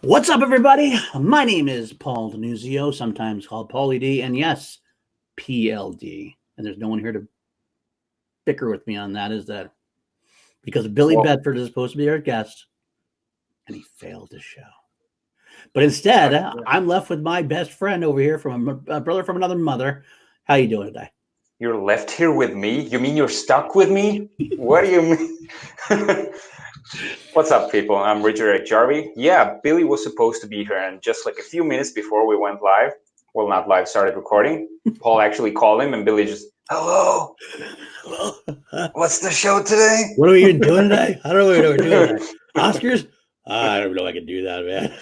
What's up, everybody? My name is Paul DiNuzzo, sometimes called Paulie D, and yes, PLD. And there's no one here to bicker with me on that, is that because Billy Well, Bedford is supposed to be our guest, and he failed to show. But instead, I'm left with my best friend over here from a brother from another mother. How you doing today? you're left here with me? You mean you're stuck with me? What do you mean? What's up, people? I'm Richard Jarvis. Yeah, Billy was supposed to be here, and just like a few minutes before we went live, well, not live, started recording, Paul actually called him, and Billy just, hello, what's the show today? What are we even doing today? I don't know what we're doing today. Oscars? I don't know if I can do that, man.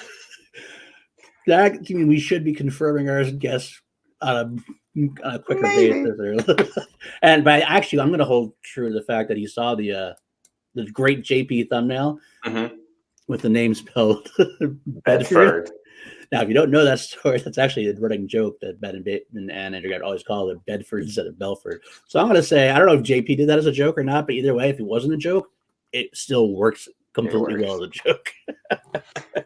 That, we should be confirming our guests on a quicker basis. And but actually, I'm going to hold true to the fact that he saw the great JP thumbnail with the name spelled Bedford. Now, if you don't know that story, that's actually a running joke that Ben and Andrew got always called it Bedford instead of Belford. So I'm going to say, I don't know if JP did that as a joke or not, but either way, if it wasn't a joke, it still works completely well as a joke.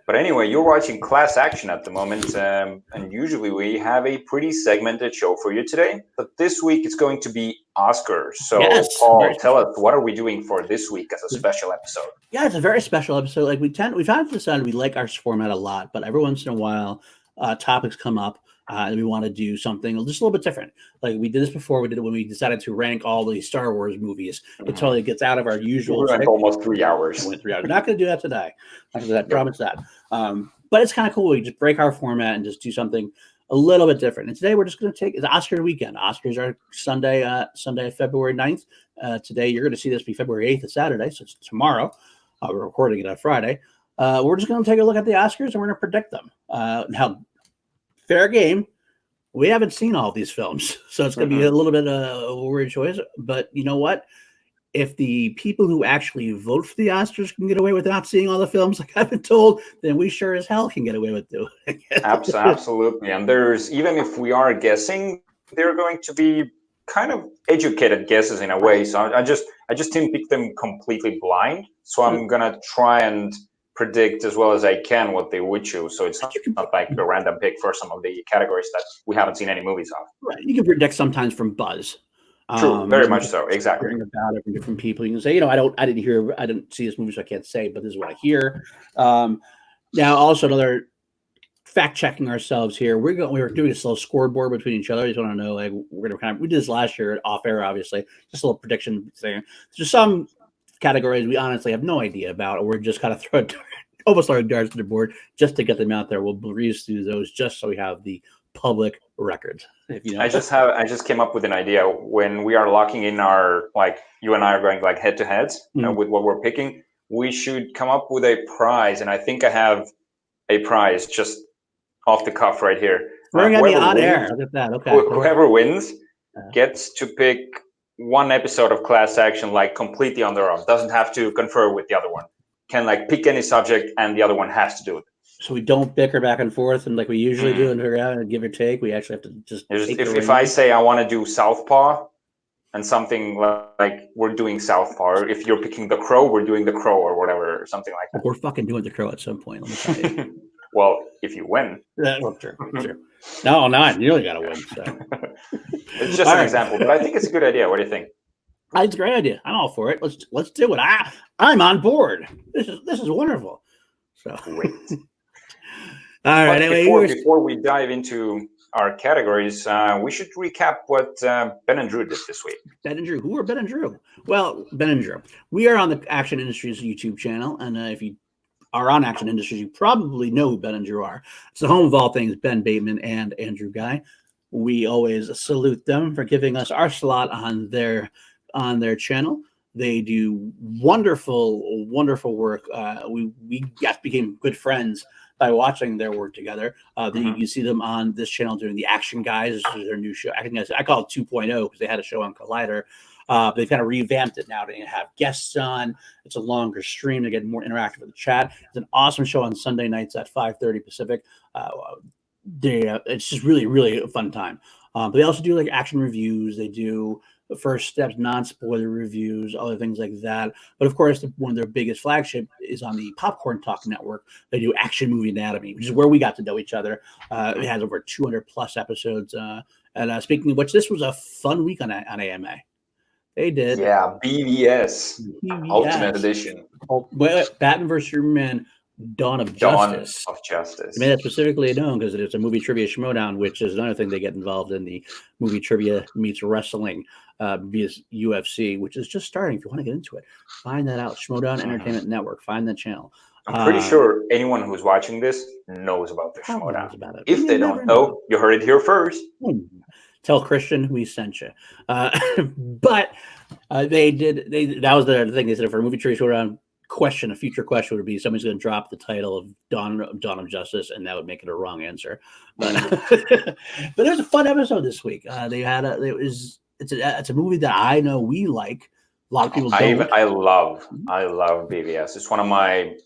But anyway, you're watching Class Action at the moment, and usually we have a pretty segmented show for you today. But this week it's going to be Oscars. So, yes, Paul, tell us, what are we doing for this week as a special episode? Yeah, it's a very special episode. Like we've kind of decided we like our format a lot, but every once in a while, topics come up. And we want to do something just a little bit different. Like we did this before. We did it when we decided to rank all the Star Wars movies. It totally gets out of our usual. We went almost 3 hours. Went 3 hours. Not going to do that today. I promise that. But it's kind of cool. We just break our format and just do something a little bit different. And today we're just going to take it's Oscar weekend. Oscars are Sunday, February 9th. Today you're going to see this be February 8th, a Saturday. So it's tomorrow. We're recording it on Friday. We're just going to take a look at the Oscars and we're going to predict them. Now, fair game. We haven't seen all of these films, so it's going to be a little bit of a weird choice. But you know what? If the people who actually vote for the Oscars can get away with not seeing all the films, like I've been told, then we sure as hell can get away with doing it. Absolutely. And there's, even if we are guessing, they're going to be kind of educated guesses in a way. So I just didn't pick them completely blind. So I'm going to try and predict as well as I can what they would choose. So it's not like a random pick for some of the categories that we haven't seen any movies of. Right. You can predict sometimes from buzz. True, very much so. Exactly. About it from different people, you can say, I didn't see this movie, so I can't say, but this is what I hear. Now, also another fact checking ourselves here. We were doing this little scoreboard between each other. I just want to know, like, we did this last year off air, obviously, just a little prediction thing. There's some categories we honestly have no idea about, or we're just kind of almost throwing darts to the board just to get them out there. We'll breeze through those just so we have the public records. I just came up with an idea. When we are locking in our, like, you and I are going like head to heads with what we're picking, we should come up with a prize. And I think I have a prize just off the cuff right here. We're going to be on air. Look at that. Okay. Whoever wins gets to pick one episode of Class Action, like completely on their own. Doesn't have to confer with the other one. Can like pick any subject and the other one has to do it. So we don't bicker back and forth and like we usually do and figure out and give or take. We actually have to just if I say I want to do Southpaw and something like we're doing Southpaw, or if you're picking The Crow, we're doing The Crow or whatever, or something like that. We're fucking doing The Crow at some point. Let me tell you. Well, if you win. True. No, I nearly got to win. So. It's just an example, but I think it's a good idea. What do you think? It's a great idea. I'm all for it. Let's do it. I'm on board. This is wonderful. So great. All right. Anyway, before we dive into our categories, we should recap what Ben and Drew did this week. Ben and Drew. Who are Ben and Drew? Well, Ben and Drew. We are on the Action Industries YouTube channel, and if you are on Action Industries, you probably know who Ben and Drew are. It's the home of all things Ben Bateman and Andrew Guy. We always salute them for giving us our slot on their channel. They do wonderful, wonderful work. We became good friends by watching their work together. You see them on this channel doing the Action Guys. This is their new show. I call it 2.0 because they had a show on Collider. They've kind of revamped it now to have guests on. It's a longer stream to get more interactive with the chat. It's an awesome show on Sunday nights at 5:30 Pacific. It's just really, really a fun time. But they also do like action reviews. They do first steps, non-spoiler reviews, other things like that. But of course, one of their biggest flagship is on the Popcorn Talk Network. They do Action Movie Anatomy, which is where we got to know each other. It has over 200 plus episodes. And speaking of which, this was a fun week on AMA. They did. Yeah, BVS. Ultimate BVS. Edition. Batman vs. Superman, Dawn of Dawn Justice. of Justice. I made that specifically known because it's a movie trivia schmodown, which is another thing they get involved in, the movie trivia meets wrestling via UFC, which is just starting. If you want to get into it, find that out. Schmodown Entertainment Network. Find that channel. I'm pretty sure anyone who's watching this knows about the schmodown. About it. If they don't know, you heard it here first. Tell Christian we sent you. But they did. That was the thing they said for a movie trivia schmodown. A future question would be somebody's going to drop the title of Dawn of Justice, and that would make it a wrong answer. But but it was a fun episode this week. They had it's a movie that I know we like. A lot of people don't. I love BVS. It's one of my,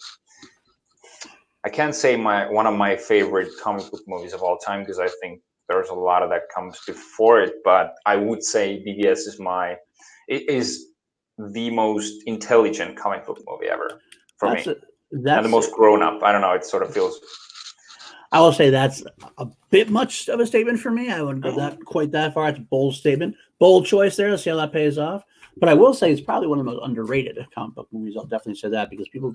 I can't say one of my favorite comic book movies of all time, because I think there's a lot of that comes before it. But I would say BVS is the most intelligent comic book movie ever for me. And the most grown up. I don't know. It sort of feels. I will say that's a bit much of a statement for me. I wouldn't go that quite that far. It's a bold statement, bold choice there. Let's see how that pays off. But I will say it's probably one of the most underrated comic book movies. I'll definitely say that because people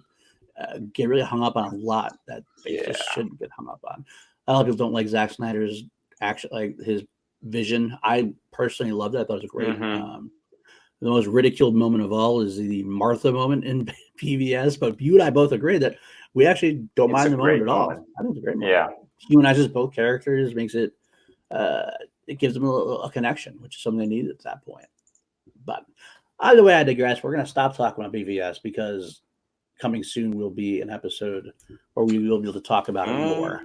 get really hung up on a lot that they just shouldn't get hung up on. A lot of people don't like Zack Snyder's action, like his vision. I personally loved it. I thought it was great. The most ridiculed moment of all is the Martha moment in PVS, but you and I both agree that we actually don't mind the moment at all. I think it's a great moment. Yeah. Humanizes both characters, makes it, it gives them a connection, which is something they needed at that point. But either way, I digress. We're going to stop talking about BVS because coming soon will be an episode where we will be able to talk about it more.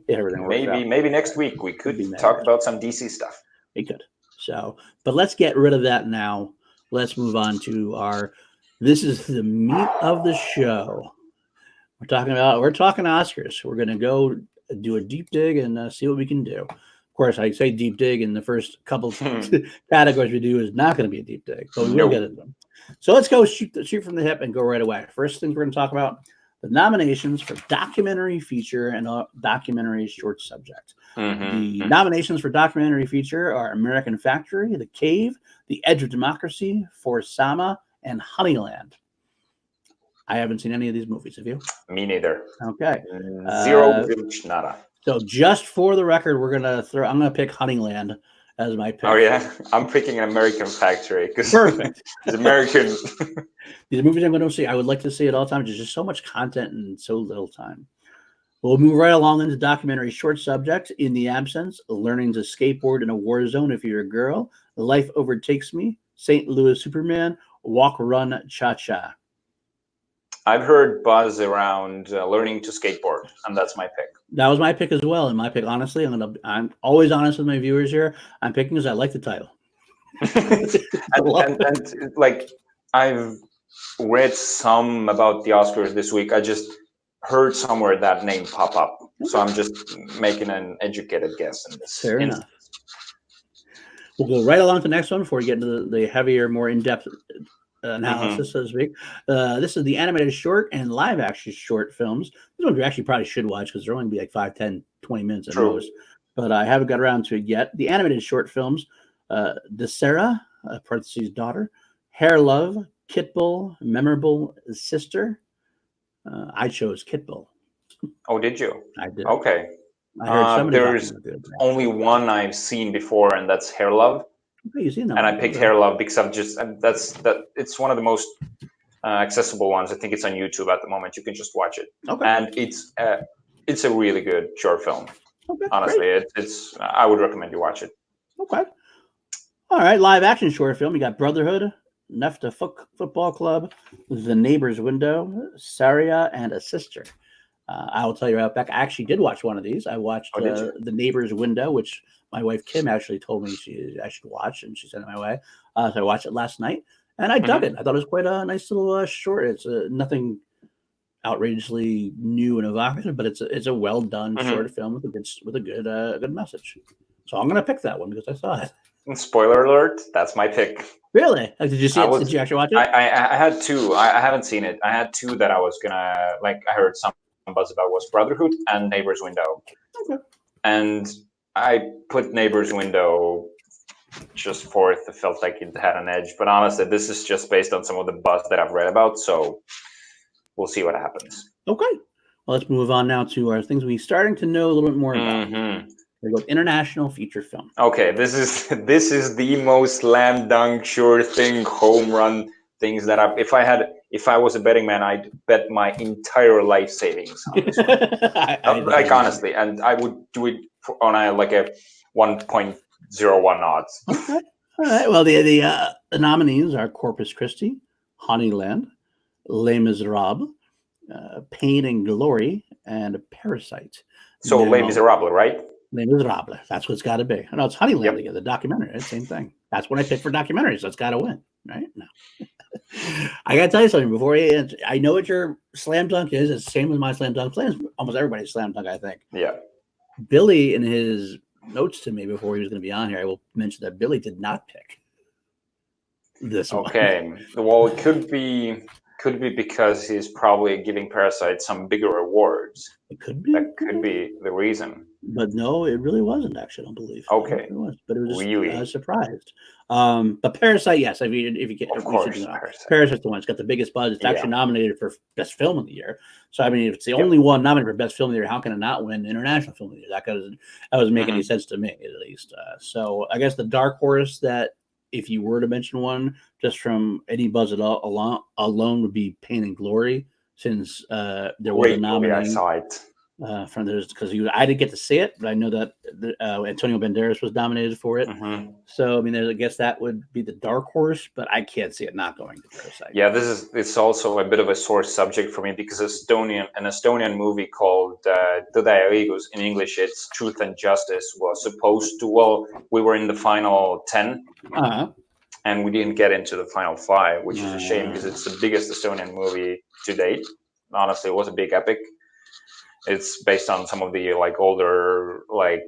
Maybe next week we could talk about some DC stuff. We could. So, but let's get rid of that now. Let's move on to this is the meat of the show. We're talking Oscars. We're going to go do a deep dig and see what we can do. Of course, I say deep dig, and the first couple categories we do is not going to be a deep dig, but we will get into them. So let's go shoot from the hip and go right away. First things we're going to talk about, the nominations for documentary feature and documentary short subject. The nominations for documentary feature are American Factory, The Cave, The Edge of Democracy, For Sama, and Honeyland. I haven't seen any of these movies. Have you? Me neither. Okay. Zero, nada. So just for the record, I'm gonna pick Honeyland as my pick. Oh yeah, I'm picking an American Factory because perfect. It's American. These movies I'm going to see, I would like to see at all times. There's just so much content and so little time. We'll move right along into documentary short subject. In the Absence, Learning to Skateboard in a War Zone If You're a Girl, Life Overtakes Me, St. Louis Superman, Walk, Run, Cha-Cha. I've heard buzz around Learning to Skateboard, and that's my pick. That was my pick as well. And my pick, honestly, I'm always honest with my viewers here. I'm picking because I like the title. and like I've read some about the Oscars this week. I just heard somewhere that name pop up, so I'm just making an educated guess in this. Fair enough. We'll go right along to the next one before we get into the heavier, more in-depth analysis, so to speak. This is the animated short and live action short films. This one we actually probably should watch because they're only be like 5, 10, 20 minutes at most. But I haven't got around to it yet. The animated short films, Desera, parentheses daughter, Hair Love, Kitbull, Memorable Sister. I chose Kitbull. Oh, did you? I did. Okay. I heard somebody there's only one I've seen before, and that's Hair Love. Okay, you've seen that. And I picked Hair Love because it's one of the most accessible ones. I think it's on YouTube at the moment. You can just watch it. Okay. And it's a really good short film. Okay. Honestly, I would recommend you watch it. Okay. All right, live action short film. You got Brotherhood, Nefta Football Club, The Neighbor's Window, Saria, and A Sister. I will tell you right back. I actually did watch one of these. I watched The Neighbor's Window, which my wife Kim actually told me I should watch, and she sent it my way. So I watched it last night, and I dug it. I thought it was quite a nice little short. It's nothing outrageously new and evocative, but it's a well done short film with a good message. So I'm going to pick that one because I saw it. Spoiler alert, that's my pick. Really? Like, did you see it? Did you actually watch it? I had two. I haven't seen it. I had two that I was gonna like. I heard some buzz about was Brotherhood and Neighbor's Window. Okay. And I put Neighbor's Window just fourth. It felt like it had an edge, but honestly, this is just based on some of the buzz that I've read about. So we'll see what happens. Okay. Well, let's move on now to our things we starting to know a little bit more about. We go with international feature film. Okay, this is the most slam dunk, sure thing, home run things that if I was a betting man, I'd bet my entire life savings on this one. Like honestly, and I would do it on a 1.01 odds. Okay. All right. Well, the nominees are Corpus Christi, Honeyland, Les Miserables, Pain and Glory, and Parasite. So Les Miserables, right? Les Miserables. That's what it's got to be. No, it's Honeyland again, the documentary. Right? Same thing. That's what I picked for documentaries. So it's got to win, right? No. I got to tell you something before you answer. I know what your slam dunk is. It's the same as my slam dunk. Almost everybody's slam dunk, I think. Yeah. Billy, in his notes to me before he was going to be on here, I will mention that Billy did not pick this one. Okay. Well, it could be because he's probably giving Parasite some bigger awards. It could be. That could be the reason. But no, it really wasn't, actually, I don't believe. Okay. It was, but it was just, really? I was surprised. But Parasite, yes. I mean, if you get, of course, Parasite's the one. It's got the biggest buzz. It's actually nominated for Best Film of the Year. So, I mean, if it's the only one nominated for Best Film of the Year, how can it not win International Film of the Year? That doesn't make any sense to me, at least. So, I guess the dark horse that, if you were to mention one, just from any buzz at all alone, would be Pain and Glory, since there was a nominee. I saw it. From those, because I didn't get to see it, but I know that Antonio Banderas was nominated for it. So I mean, I guess that would be the dark horse, but I can't see it not going to Parasite. Yeah, it's also a bit of a sore subject for me because an Estonian movie called Tõde ja õigus, in English it's Truth and Justice, was supposed to. Well, we were in the final 10, and we didn't get into the final 5, which is a shame because it's the biggest Estonian movie to date. Honestly, it was a big epic. It's based on some of the older when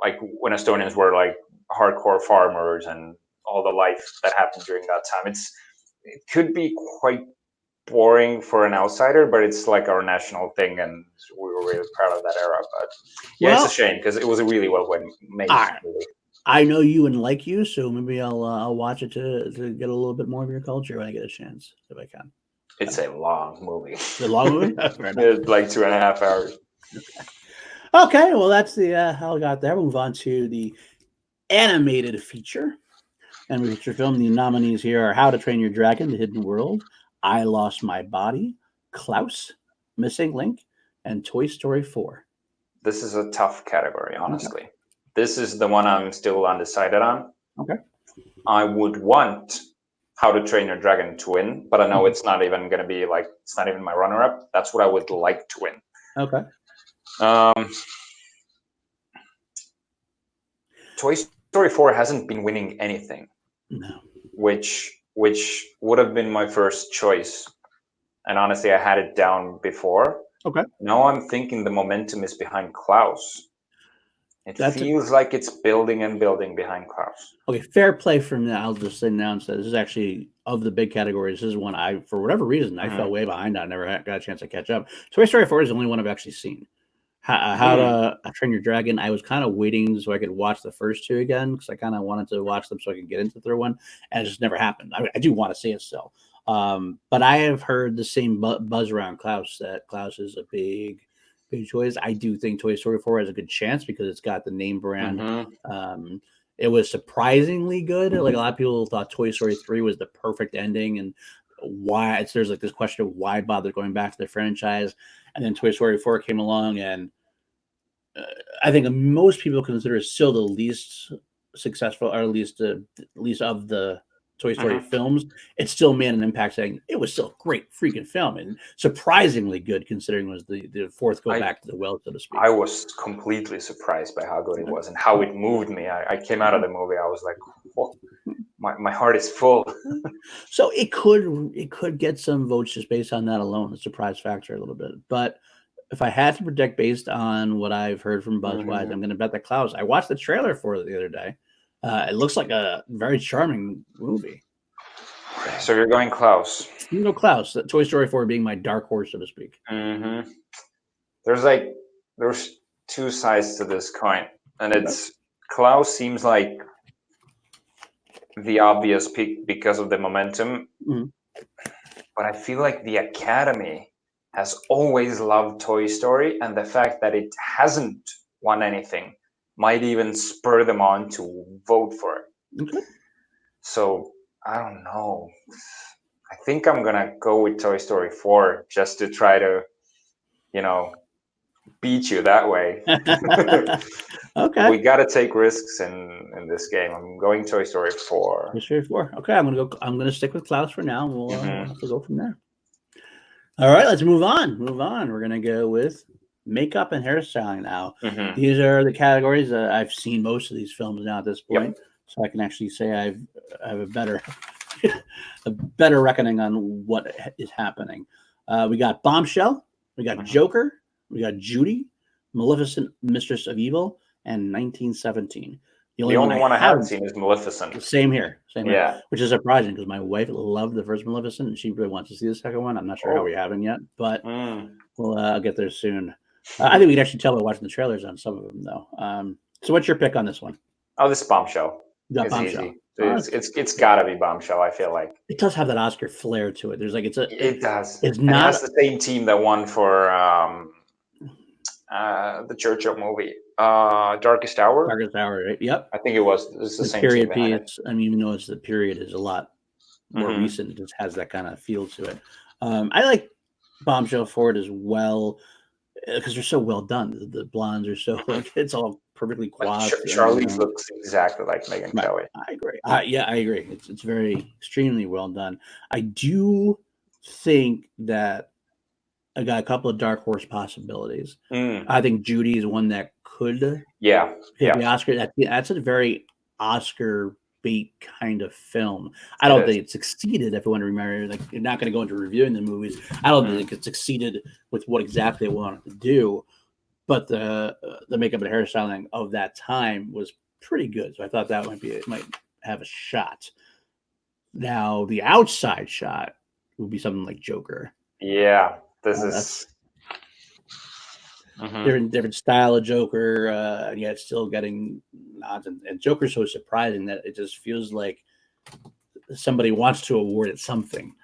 Estonians were hardcore farmers and all the life that happened during that time. It could be quite boring for an outsider, but it's like our national thing, and we were really proud of that era. But it's a shame because it was a really well made movie. I know you and like you, so maybe I'll watch it to get a little bit more of your culture when I get a chance, if I can. It's a long movie. The long movie? It's like 2.5 hours. Okay, well, that's the how I got there. We'll move on to the animated feature. And feature film, the nominees here are How to Train Your Dragon, The Hidden World, I Lost My Body, Klaus, Missing Link, and Toy Story 4. This is a tough category, honestly. Okay. This is the one I'm still undecided on. Okay. I would want How to Train Your Dragon to win, but I know it's not even going to be it's not even my runner-up. That's what I would like to win. Okay. Toy Story 4 hasn't been winning anything. No. Which would have been my first choice. And honestly, I had it down before. Okay. Now I'm thinking the momentum is behind Klaus. It feels like it's building and building behind Klaus. Okay, fair play from that. I'll just announce that this is actually, of the big categories, this is one for whatever reason, I fell way behind. I never got a chance to catch up. Toy Story 4 is the only one I've actually seen. How to Train Your Dragon, I was kind of waiting so I could watch the first two again, because I kind of wanted to watch them so I could get into the third one, and it just never happened. I do want to see it still. But I have heard the same buzz around Klaus, that Klaus is a big choice. I do think Toy Story 4 has a good chance because it's got the name brand. It was surprisingly good. Like, a lot of people thought Toy Story 3 was the perfect ending, and why there's this question of why bother going back to the franchise. And then Toy Story 4 came along, and I think most people consider it still the least successful, or at least of the Toy Story films. It still made an impact, saying it was still a great freaking film, and surprisingly good considering it was the fourth go back to the well, so to speak. I was completely surprised by how good it was and how it moved me. I came out of the movie, I was like, whoa, my heart is full. So it could get some votes just based on that alone, the surprise factor a little bit. But if I had to predict based on what I've heard from Buzzwise, I'm going to bet that Klaus. I watched the trailer for it the other day. It looks like a very charming movie. So you're going Klaus. You know, Klaus, Toy Story 4 being my dark horse, so to speak. Mm-hmm. There's two sides to this coin, and it's Klaus seems like the obvious pick because of the momentum, but I feel like the Academy has always loved Toy Story, and the fact that it hasn't won anything might even spur them on to vote for it. Okay. So I don't know. I think I'm gonna go with Toy Story 4 just to try to, beat you that way. Okay. We gotta take risks in this game. I'm going Toy Story 4. Toy Story 4. Okay, I'm gonna stick with Klaus for now. We'll have to go from there. All right, let's move on. We're gonna go with makeup and hairstyling now. These are the categories. I've seen most of these films now at this point, so I can actually say I have a better reckoning on what is happening. We got Bombshell, we got Joker, we got Judy, Maleficent, Mistress of Evil, and 1917. The only one I haven't seen is Maleficent. Same here. Which is surprising because my wife loved the first Maleficent and she really wants to see the second one. I'm not sure how we haven't yet, but we'll get there soon. I think we can actually tell by watching the trailers on some of them, though. So what's your pick on this one? Oh, this Bombshell. It's Bombshell. Easy. It's got to be Bombshell. I feel like it does have that Oscar flair to it. There's like it does. It's not. It has the same team that won for the Churchill movie, Darkest Hour. Darkest Hour, right? Yep. I think it was. It's the same period team piece. I mean, even though the period is a lot more recent, it just has that kind of feel to it. I like Bombshell for it as well because they're so well done. The blondes are so it's all perfectly coiffed. Charlize looks exactly like Megan Kelly. I agree. I agree. It's very extremely well done. I do think that I got a couple of dark horse possibilities. I think Judy is one that could hit the Oscar. That's a very Oscar bait kind of film. I don't think it succeeded. If you want to remember, like you're not going to go into reviewing the movies. I don't think it succeeded with what exactly they wanted to do. But the makeup and hairstyling of that time was pretty good. So I thought that might have a shot. Now the outside shot would be something like Joker. Yeah, this is different style of Joker, and yet still getting nods. And Joker's so surprising that it just feels like somebody wants to award it something.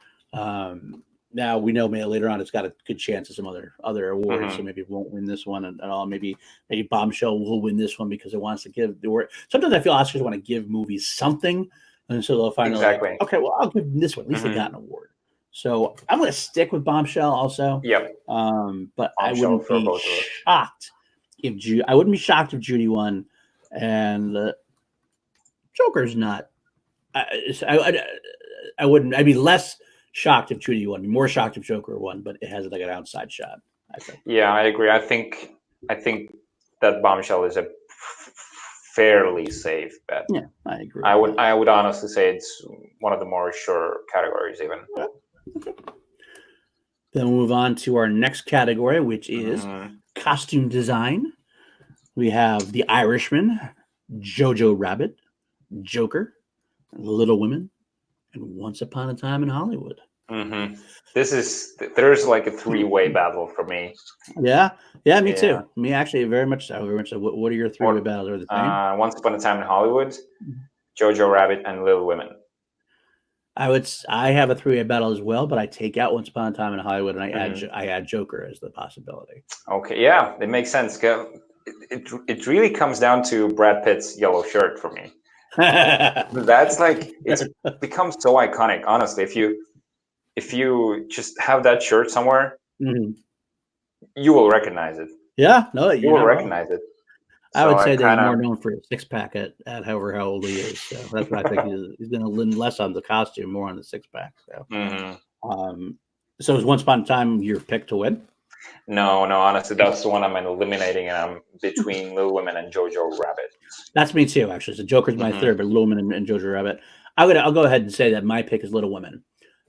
Now we know maybe later on it's got a good chance of some other awards, so maybe it won't win this one at all. Maybe Bombshell will win this one because it wants to give the award. Sometimes I feel Oscars want to give movies something, and so they'll finally like, okay, well I'll give them this one. At least they got an award. So I'm going to stick with Bombshell also. Yep. But I wouldn't be shocked if Judy won, and Joker's not. I wouldn't. I'd be less shocked if Judy won. I'd be more shocked if Joker won, but it has like an outside shot, I think. Yeah, I agree. I think that Bombshell is a fairly safe bet. Yeah, I agree. I would honestly say it's one of the more sure categories even. Yeah. Okay. Then we'll move on to our next category, which is costume design. We have The Irishman, Jojo Rabbit, Joker, Little Women, and Once Upon a Time in Hollywood. There's like a three-way battle for me. Yeah, me too. Me actually very much so. What are your three-way battles? Are the same? Once Upon a Time in Hollywood, Jojo Rabbit, and Little Women. I have a three-way battle as well, but I take out Once Upon a Time in Hollywood and I add Joker as the possibility. Okay, yeah, it makes sense. It really comes down to Brad Pitt's yellow shirt for me. That's like it's become so iconic. Honestly, if you just have that shirt somewhere, you will recognize it. Yeah, no, you will recognize it. I would say they're more known for a six-pack at however how old he is. So that's what I think he's going to lean less on the costume, more on the six-pack. So, so is Once Upon a Time your pick to win? No. Honestly, that's the one I'm eliminating, and I'm between Little Women and Jojo Rabbit. That's me too, actually. So Joker's my third, but Little Women and Jojo Rabbit. I'll go ahead and say that my pick is Little Women.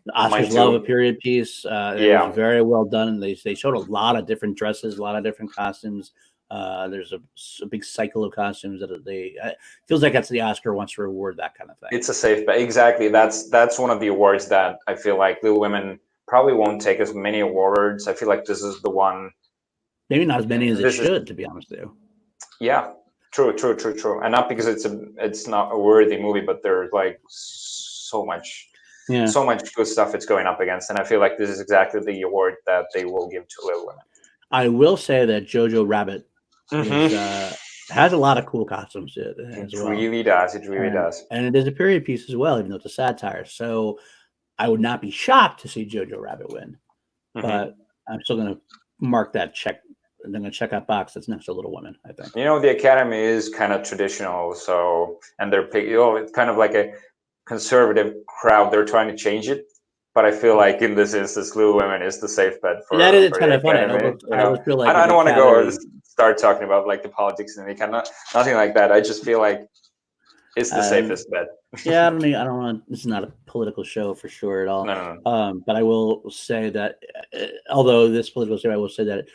The Oscars love a period piece. It was very well done, and they showed a lot of different dresses, a lot of different costumes. There's a big cycle of costumes that feels like that's the Oscar wants to reward that kind of thing. It's a safe bet. Exactly. That's one of the awards that I feel like Little Women probably won't take as many awards. I feel like this is the one. Maybe not as many as it should, to be honest with you. Yeah, true. And not because it's not a worthy movie, but there's like so much good stuff it's going up against, and I feel like this is exactly the award that they will give to Little Women. I will say that Jojo Rabbit has a lot of cool costumes as well. Really does. It really does. And it is a period piece as well, even though it's a satire. So I would not be shocked to see Jojo Rabbit win, but I'm still going to mark that check. I'm going to check that box that's next to Little Women, I think. The Academy is kind of traditional, and they're it's kind of like a conservative crowd. They're trying to change it, but I feel like in this instance, Little Women is the safe bet for that. It's kind of funny. I don't want to go start talking about like the politics and nothing like that. I just feel like it's the safest bet. Yeah, I don't want. This is not a political show for sure at all. No. But I will say that, although this political show, I will say that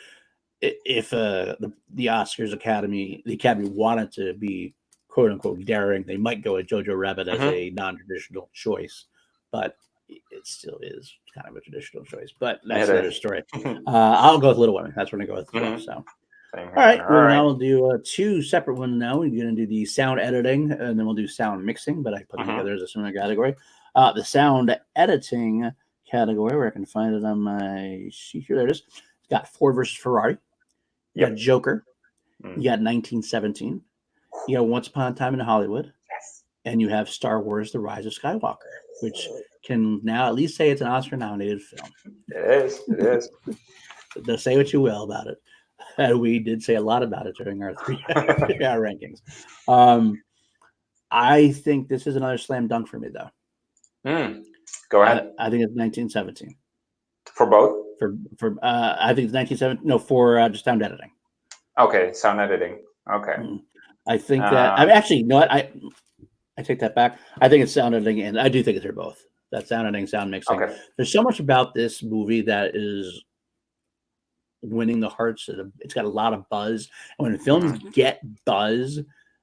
if the Oscars Academy, the Academy wanted to be quote unquote daring, they might go with Jojo Rabbit as a non-traditional choice, but it still is kind of a traditional choice. But that's another story. I'll go with Little Women. That's what I go with. So. All right. Now we'll do two separate ones. Now we're going to do the sound editing, and then we'll do sound mixing. But I put them together as a similar category. The sound editing category, where I can find it on my sheet here. There it is. It's got Ford versus Ferrari. You got Joker. You got 1917. You got Once Upon a Time in Hollywood. Yes. And you have Star Wars: The Rise of Skywalker, which can now at least say it's an Oscar-nominated film. It is. So say what you will about it. We did say a lot about it during our 3-hour rankings. I think this is another slam dunk for me, though. Go ahead. I think it's 1917. For both? I think it's 1917. No, for just sound editing. Okay, sound editing. Okay. I think that. Actually, you know what? I take that back. I think it's sound editing, and I do think they're both. That's sound editing, sound mixing. Okay. There's so much about this movie that is winning the hearts. It's got a lot of buzz, and when films get buzz,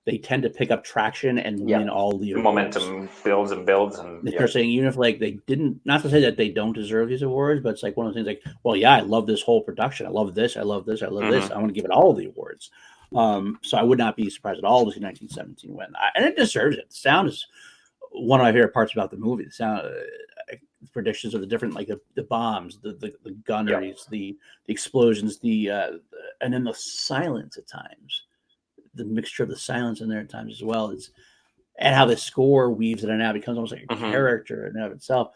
they tend to pick up traction and win all the awards. Momentum builds and they're saying, even if like they didn't, not to say that they don't deserve these awards, but it's like one of those things like, well, yeah, I love this whole production, I love this, I love this, I want to give it all the awards. So I would not be surprised at all to see 1917 win, and it deserves it. The sound is one of my favorite parts about the movie. The sound, predictions of the different, like the bombs, the gunneries, the explosions, and then the silence at times, the mixture of the silence in there at times as well. And how the score weaves in and out, becomes almost like a character in and of itself.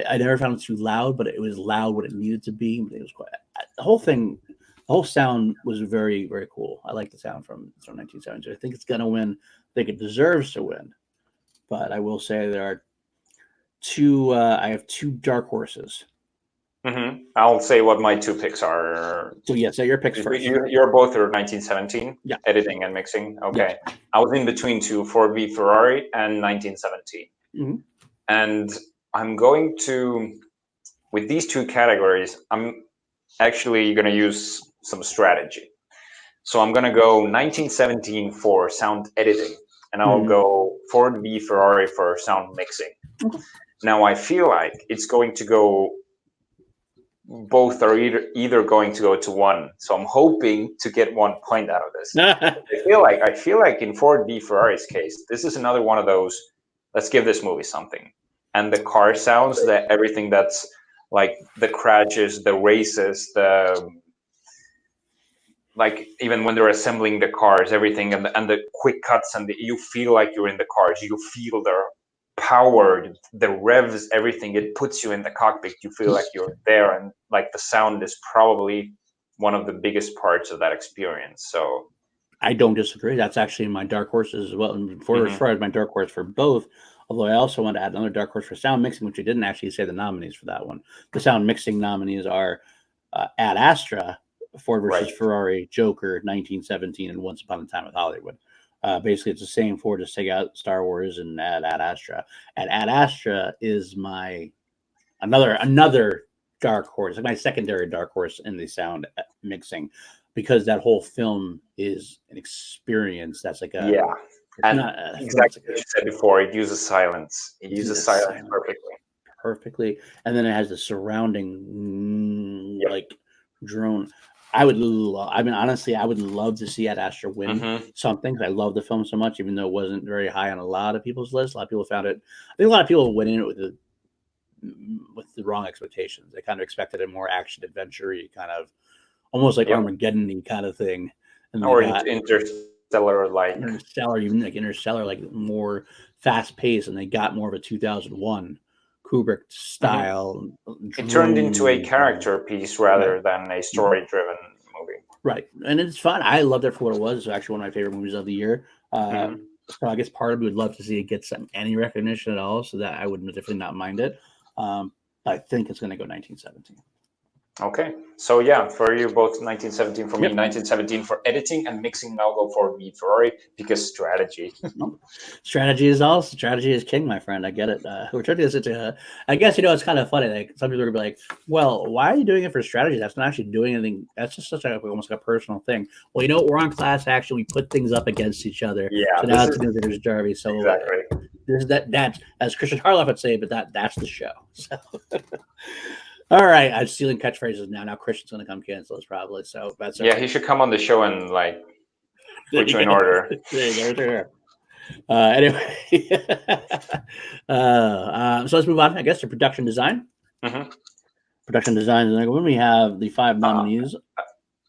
I never found it too loud, but it was loud what it needed to be. It was quite, the whole sound was very, very cool. I like the sound from 1970. I think it's going to win. I think it deserves to win. But I will say there are I have two dark horses. I'll say what my two picks are. So say your picks first. You're both are 1917, editing and mixing. Okay. Yeah. I was in between two, Ford v Ferrari and 1917. And I'm going to, with these two categories, I'm actually going to use some strategy. So I'm going to go 1917 for sound editing, and I'll go Ford v Ferrari for sound mixing. Now I feel like it's going to go, both are either going to go to one. So I'm hoping to get 1 point out of this. I feel like in Ford v Ferrari's case, this is another one of those, let's give this movie something. And the car sounds, everything that's like the crashes, the races, like even when they're assembling the cars, everything, and the quick cuts, and you feel like you're in the cars. You feel their power, the revs, everything. It puts you in the cockpit. You feel like you're there, and like the sound is probably one of the biggest parts of that experience. So I don't disagree. That's actually my dark horses as well. And Ford versus Ferrari is my dark horse for both. Although I also want to add another dark horse for sound mixing, which we didn't actually say the nominees for that one. The sound mixing nominees are Ad Astra, Ford versus Ferrari, Joker, 1917, and Once Upon a Time in Hollywood. Basically, it's the same Ford, just take out Star Wars and add Ad Astra. And Ad Astra is my another dark horse, like my secondary dark horse in the sound mixing. because that whole film is an experience. That's like a Yeah, it's and not a film. It's exactly like what you said before. It uses silence. It uses silence silent perfectly. perfectly, and then it has the surrounding Yep. like drone. I would love. I mean, honestly, I would love to see Ad Astra win Mm-hmm. something. 'Cause I love the film so much, even though it wasn't very high on a lot of people's lists. A lot of people found it. I think a lot of people went in it with the wrong expectations. They kind of expected a more action adventure, kind of almost like Yep. Armageddon kind of thing, and they Or got Interstellar, like Interstellar, like more fast paced, and they got more of a 2001 Kubrick Mhm. style It turned into a drone thing. character piece Right. rather than a story-driven movie. Right, and it's fun. I loved it for what it was. It's actually one of my favorite movies of the year. Mhm. So I guess part of me would love to see it get any recognition at all, so that I would definitely not mind it. I think it's going to go 1917. Okay, so yeah, for you both 1917, for me Yep. 1917 for editing and mixing. I'll go for Meat Ferrari because strategy. Strategy is king, my friend. I get it. We're trying to get such a. I guess it's kind of funny. Like some people are gonna be like, "Well, why are you doing it for strategy? That's not actually doing anything. That's just such a almost like a personal thing." Well, we're on Class Action. We put things up against each other. Yeah, So now this it's is DiNuzzo Jarvis. So exactly. this is that's as Christian Harloff would say, but that's the show. So. All right, I'm stealing catchphrases now. Now Christian's gonna come cancel us probably. So that's Yeah, okay. he should come on the show and like There put you you in go. order. There you go. Right there. Anyway, so let's move on, I guess, to production design. Hmm. Production design. And when we have the 5 Uh, nominees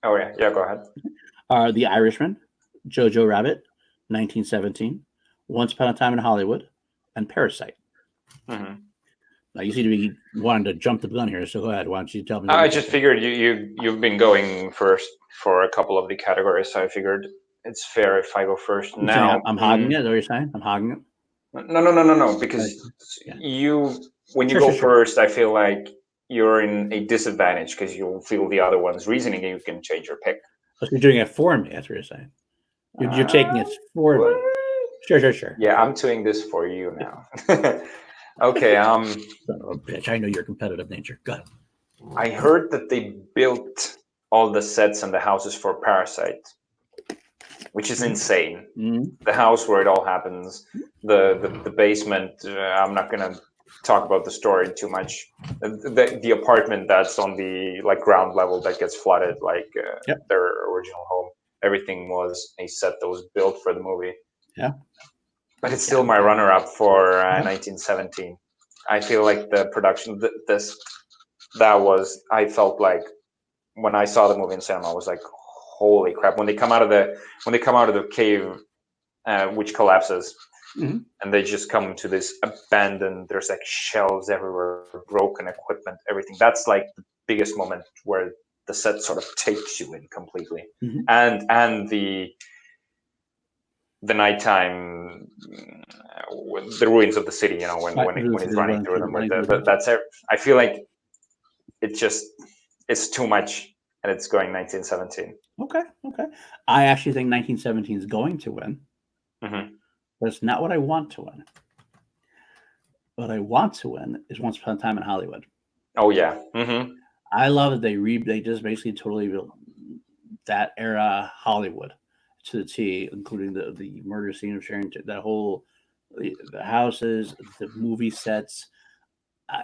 oh yeah, yeah. Go ahead. are The Irishman, Jojo Rabbit, 1917, Once Upon a Time in Hollywood, and Parasite. Hmm. Now you seem to be wanting to jump the gun here, so go ahead. Why don't you tell me what I you're just thinking? figured you've been going first for a couple of the categories, so I figured it's fair if I go first You're saying now. I'm hogging it? Is that what you're saying? I'm hogging it? No, Right. because Yeah. when you Sure, go sure, sure. first, I feel like you're in a disadvantage because you'll feel the other one's reasoning and you can change your pick. So you're doing it for me. That's what you're saying. You're taking it for What? me. Sure, sure, sure. Yeah, Okay. I'm doing this for you now. Okay, Son of a bitch. I know your competitive nature. Go ahead. I heard that they built all the sets and the houses for Parasite, which is insane. Mm-hmm. The house where it all happens, the basement. I'm not gonna talk about the story too much. The apartment that's on the like ground level that gets flooded, like Yep. their original home. Everything was a set that was built for the movie. Yeah. But it's still my runner-up for 1917. I feel like the production, that was. I felt like when I saw the movie in cinema, I was like, "Holy crap!" When they come out of the cave, which collapses, Mm-hmm. and they just come to this abandoned. There's like shelves everywhere, broken equipment, everything. That's like the biggest moment where the set sort of takes you in completely, Mm-hmm. and the nighttime, the ruins of the city. When he's running through them with that's it. I feel like it's too much, and it's going 1917. Okay. Okay. I actually think 1917 is going to win, Mm-hmm. but it's not what I want to win. What I want to win is Once Upon a Time in Hollywood. Oh yeah. Mm-hmm. I love that they just basically totally built that era Hollywood to the T, including the murder scene of Sharon, that whole the houses, the movie sets, uh,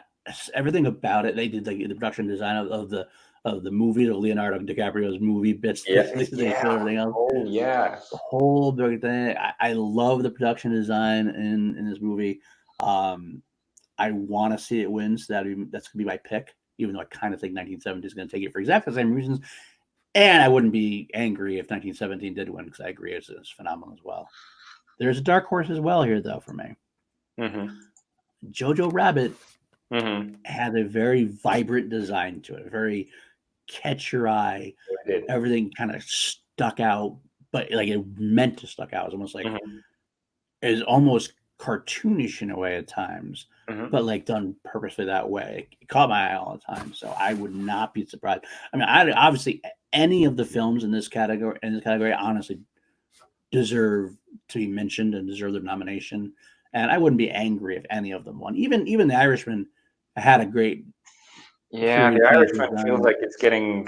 everything about it. They did like the production design of the movie, of Leonardo DiCaprio's movie bits. Yeah. They Yeah. put everything else. Oh yeah. The whole big thing. I love the production design in this movie. I want to see it win, so that's gonna be my pick. Even though I kind of think 1970 is going to take it for exactly the same reasons, and I wouldn't be angry if 1917 did win because I agree it's phenomenal as well. There's a dark horse as well here, though, for me. Mm-hmm. Jojo Rabbit Mm-hmm. had a very vibrant design to it, very catch your eye. It did. Everything kind of stuck out, but like it meant to stuck out. It was almost like Mm-hmm. it was almost cartoonish in a way at times, Mm-hmm. but like done purposely that way. It caught my eye all the time, so I would not be surprised. I mean, obviously any of the films in this category honestly deserve to be mentioned and deserve their nomination. And I wouldn't be angry if any of them won. Even The Irishman had a great Yeah, period the piece Irishman feels design. like it's getting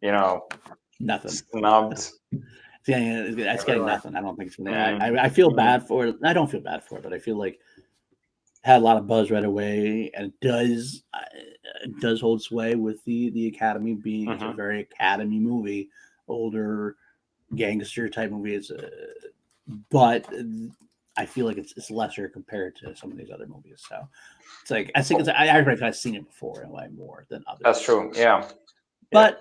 Nothing. snubbed. Yeah, it's getting Everywhere. nothing. I don't think it's gonna. I feel bad for it. I don't feel bad for it, but I feel like it had a lot of buzz right away, and it does hold sway with the Academy being it's a very Academy movie, older gangster type movie. But I feel like it's lesser compared to some of these other movies. So it's like I think I've seen it before and like more than others. That's true. Yeah. But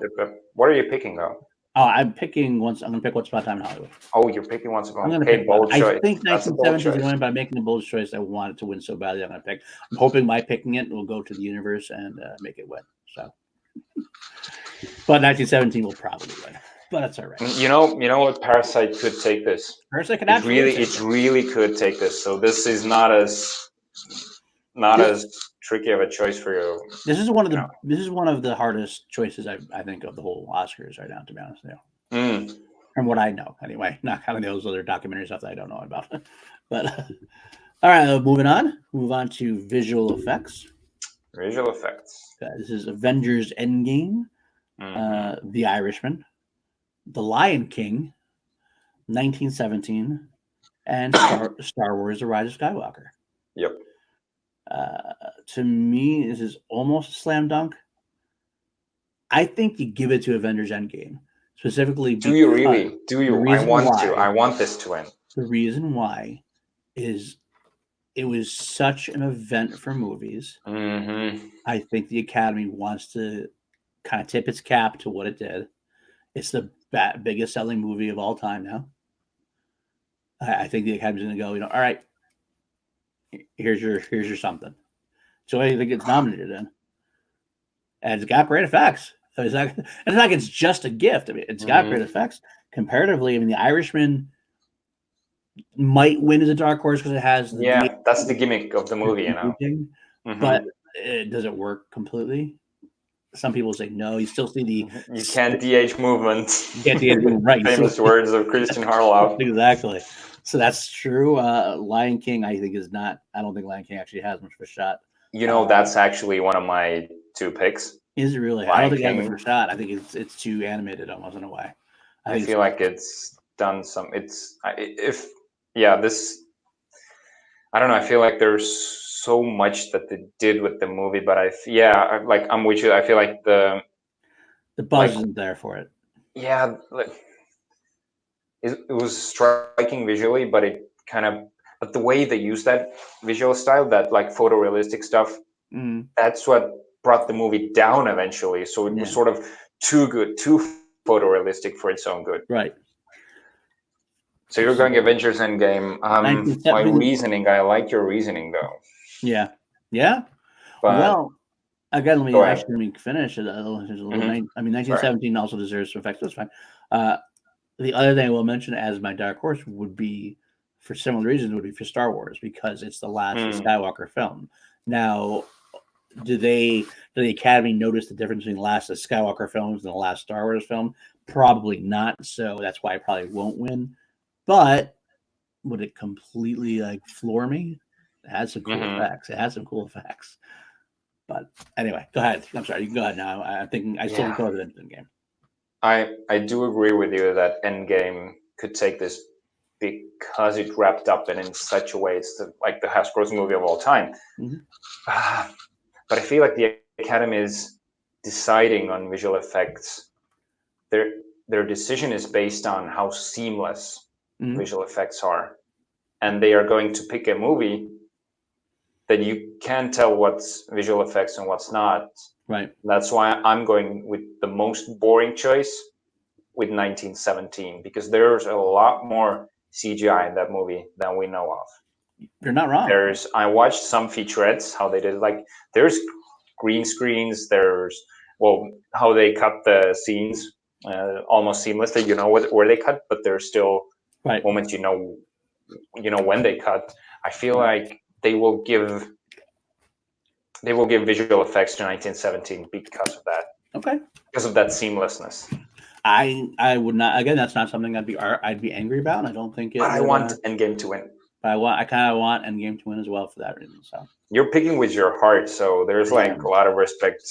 what are you picking though? I'm gonna pick Once Upon a Time in Hollywood. Oh, you're picking Once Upon. I'm gonna Okay, pick bold choice. I think That's a bold 1970s is choice. going by making a bold choice. I want it to win so badly. I'm gonna pick. I'm hoping by picking it will go to the universe and make it win. So, but 1917 will probably win. But that's all right. You know what? Parasite could take this. Parasite could absolutely. It really could take this. So this is not as tricky of a choice for you. This is one of the hardest choices I think of the whole Oscars right now. To be honest with you, from what I know, anyway, not counting those other documentary stuff that I don't know about. But all right, moving on. Move on to visual effects. Visual effects. This is Avengers Endgame, The Irishman, The Lion King, 1917, and Star Wars: The Rise of Skywalker. Yep. To me, this is almost a slam dunk. I think you give it to Avengers Endgame. Specifically, do you really? Do you? I want this to win. The reason why is it was such an event for movies. I think the Academy wants to kind of tip its cap to what it did. It's the biggest selling movie of all time now. I think the Academy's going to go, all right, here's your something. So I think it's nominated in. And it's got great effects. So it's not like it's just a gift. I mean, it's got great effects. Comparatively, I mean, The Irishman might win as a dark horse because it has that's the gimmick of the movie, you know. But does it work completely? Some people say no. You still see you can't de-age movement. You can't de-age movement, right? Famous words of Christian Harlow. Exactly. So that's true. Lion King, I think, is not. I don't think Lion King actually has much of a shot. That's actually one of my two picks. Is it really? I don't think it has much of a shot. I think it's too animated almost in a way. I feel like it's done some. This. I don't know. I feel like there's so much that they did with the movie, but I'm with you. I feel like the buzz isn't there for it. Yeah, it was striking visually, but but the way they use that visual style, that like photorealistic stuff, that's what brought the movie down eventually. So it was sort of too good, too photorealistic for its own good. Right. So you're going Avengers Endgame. My reasoning, I like your reasoning though. Yeah. Yeah. But again, let me finish it. I mean, 1917 also deserves some effects. That's fine. The other thing I will mention as my dark horse would be, for similar reasons, would be for Star Wars, because it's the last Skywalker film. Now, do the Academy notice the difference between the last Skywalker films and the last Star Wars film? Probably not. So that's why it probably won't win. But would it completely floor me? It has some cool effects. But anyway, go ahead. I'm sorry. You can go ahead now. I'm thinking I still go to the Endgame. I do agree with you that Endgame could take this because it wrapped up and in such a way it's the highest grossing movie of all time. But I feel like the Academy is deciding on visual effects. Their decision is based on how seamless visual effects are, and they are going to pick a movie that you can tell what's visual effects and what's not. Right. That's why I'm going with the most boring choice with 1917, because there's a lot more CGI in that movie than we know of. You're not wrong. I watched some featurettes, how they did there's green screens, there's how they cut the scenes almost seamlessly, where they cut, but there's still moments when they cut. I feel like they will give visual effects to 1917 because of that. Okay. Because of that seamlessness. I would not. Again, that's not something I'd be angry about. I don't think it. But I want Endgame to win. But I kind of want Endgame to win as well for that reason. So you're picking with your heart, so there's a lot of respect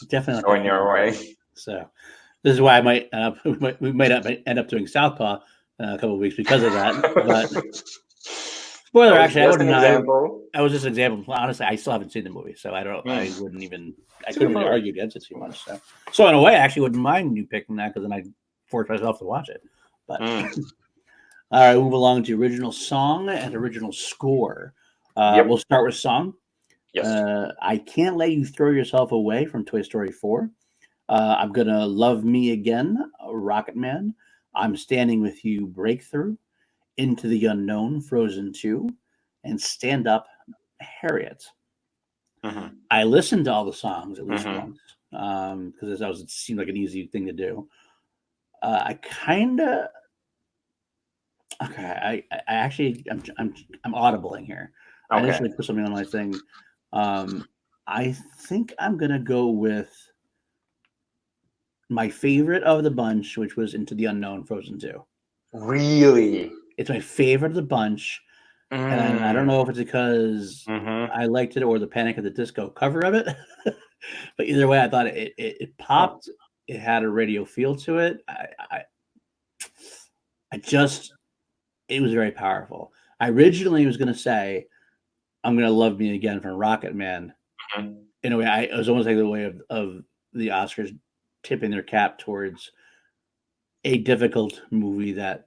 definitely going your way. So, This is why I might we might end up doing Southpaw a couple of weeks because of that. But spoiler, That was actually, I just an wouldn't. example. I was just an example. Honestly, I still haven't seen the movie, so I don't. I wouldn't even. I It's a good couldn't really movie. argue against it too much. So in a way, I actually wouldn't mind you picking that because then I force myself to watch it. But all right, move along to original song and original score. Yep. We'll start with song. Yes. I Can't Let You Throw Yourself Away from Toy Story 4. I'm Gonna Love Me Again, Rocket Man. I'm Standing With You, Breakthrough. Into the Unknown, Frozen 2. And Stand Up, Harriet. I listened to all the songs at least once because it seemed like an easy thing to do. I kind of okay. I actually I'm audibling here. I Okay. initially put something on my thing. I think I'm gonna go with my favorite of the bunch, which was Into the Unknown, Frozen 2. Really? It's my favorite of the bunch, and I don't know if it's because I liked it or the Panic at the Disco cover of it. But either way, I thought it popped. It had a radio feel to it. It was very powerful. I originally was going to say, I'm going to Love Me Again from Rocket Man. In a way, it was almost like the way of the Oscars tipping their cap towards a difficult movie that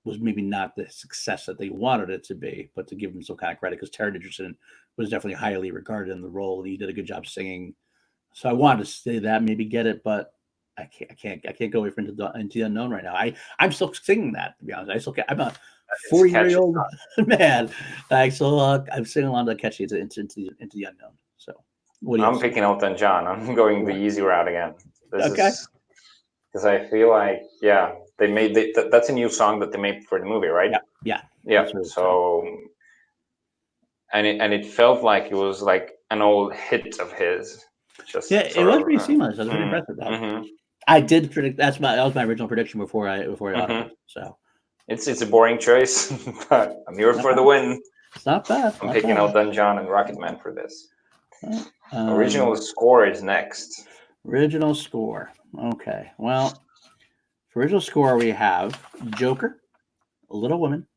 was maybe not the success that they wanted it to be, but to give him some kind of credit because Terry Richardson was definitely highly regarded in the role and he did a good job singing. So I wanted to say that, maybe get it, but I can't go away from Into the Unknown right now. I'm still singing that, to be honest. I'm a 40-year-old man. I'm singing along to catchy into the Unknown. So what do you I'm picking Elton John. I'm going the easy route again. This is because I feel like they made that's a new song that they made for the movie, right? Yeah. So and it felt like it was like an old hit of his. It was pretty seamless. I was pretty impressed with that. I did predict that was my original prediction before I audited. So it's a boring choice, but I'm here for the win. It's not bad. I'm picking Elton John and Rocket Man for this. Original score is next. Original score. Okay. Well, for original score we have Joker, Little Women,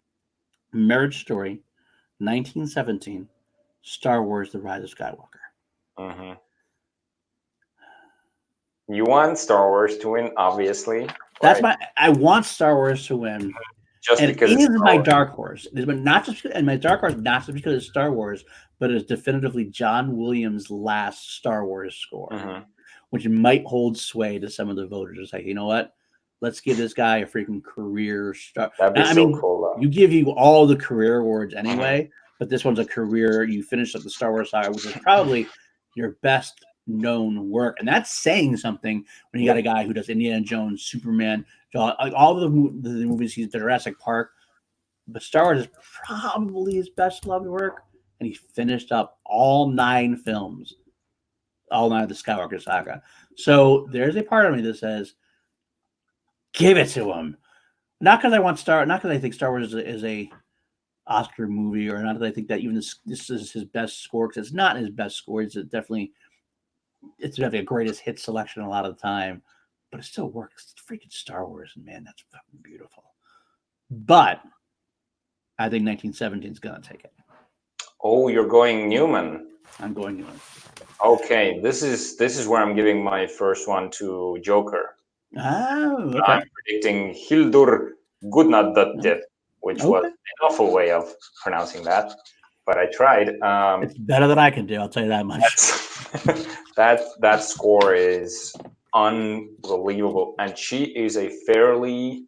Marriage Story, 1917, Star Wars: The Rise of Skywalker. You want Star Wars to win, obviously. That's I want Star Wars to win. Just because it is my dark horse. Not just and my dark horse, not just because it's Star Wars, but it's definitively John Williams' last Star Wars score, which might hold sway to some of the voters. It's like, you know what? Let's give this guy a freaking career star. That'd be so cool. You give you all the career awards anyway, but this one's a career. You finish up the Star Wars saga, which is probably your best known work, and that's saying something when you got a guy who does Indiana Jones, Superman, all the movies he's Jurassic Park, but Star Wars is probably his best loved work, and he finished up all 9 films, all 9 of the Skywalker saga. So there's a part of me that says, give it to him. Not because I think Star Wars is a Oscar movie, or not that I think that even this is his best score, because it's not his best score. It's definitely a greatest hit selection a lot of the time, but it still works. It's freaking Star Wars, and man, that's fucking beautiful. But I think 1917 is gonna take it. Oh, you're going Newman. I'm going Newman. Okay, this is where I'm giving my first one to Joker. Oh, okay. I'm predicting Hildur Gudnadottir, which was an awful way of pronouncing that, but I tried. It's better than I can do. I'll tell you that much. That score is unbelievable, and she is a fairly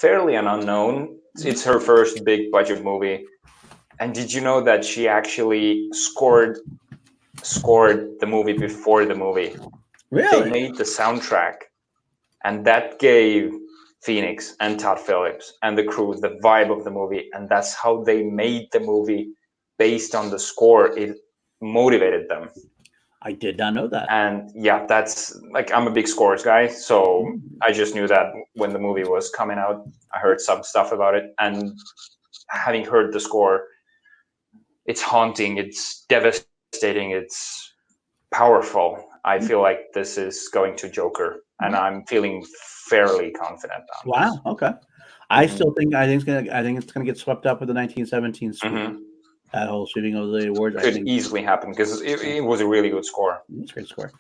an unknown. It's her first big budget movie. And did you know that she actually scored the movie before the movie? Really? They made the soundtrack, and that gave Phoenix and Todd Phillips and the crew the vibe of the movie, and that's how they made the movie based on the score. It motivated them. I did not know that. And yeah, that's like, I'm a big scores guy, so I just knew that when the movie was coming out. I heard some stuff about it, and having heard the score, it's haunting, it's devastating, it's powerful, I feel like this is going to Joker, and I'm feeling fairly confident on Wow. this. Okay. I still think it's gonna get swept up with the 1917 sweep. That whole sweeping of the awards, I Could think easily happen because it was a really good score. it's a great score.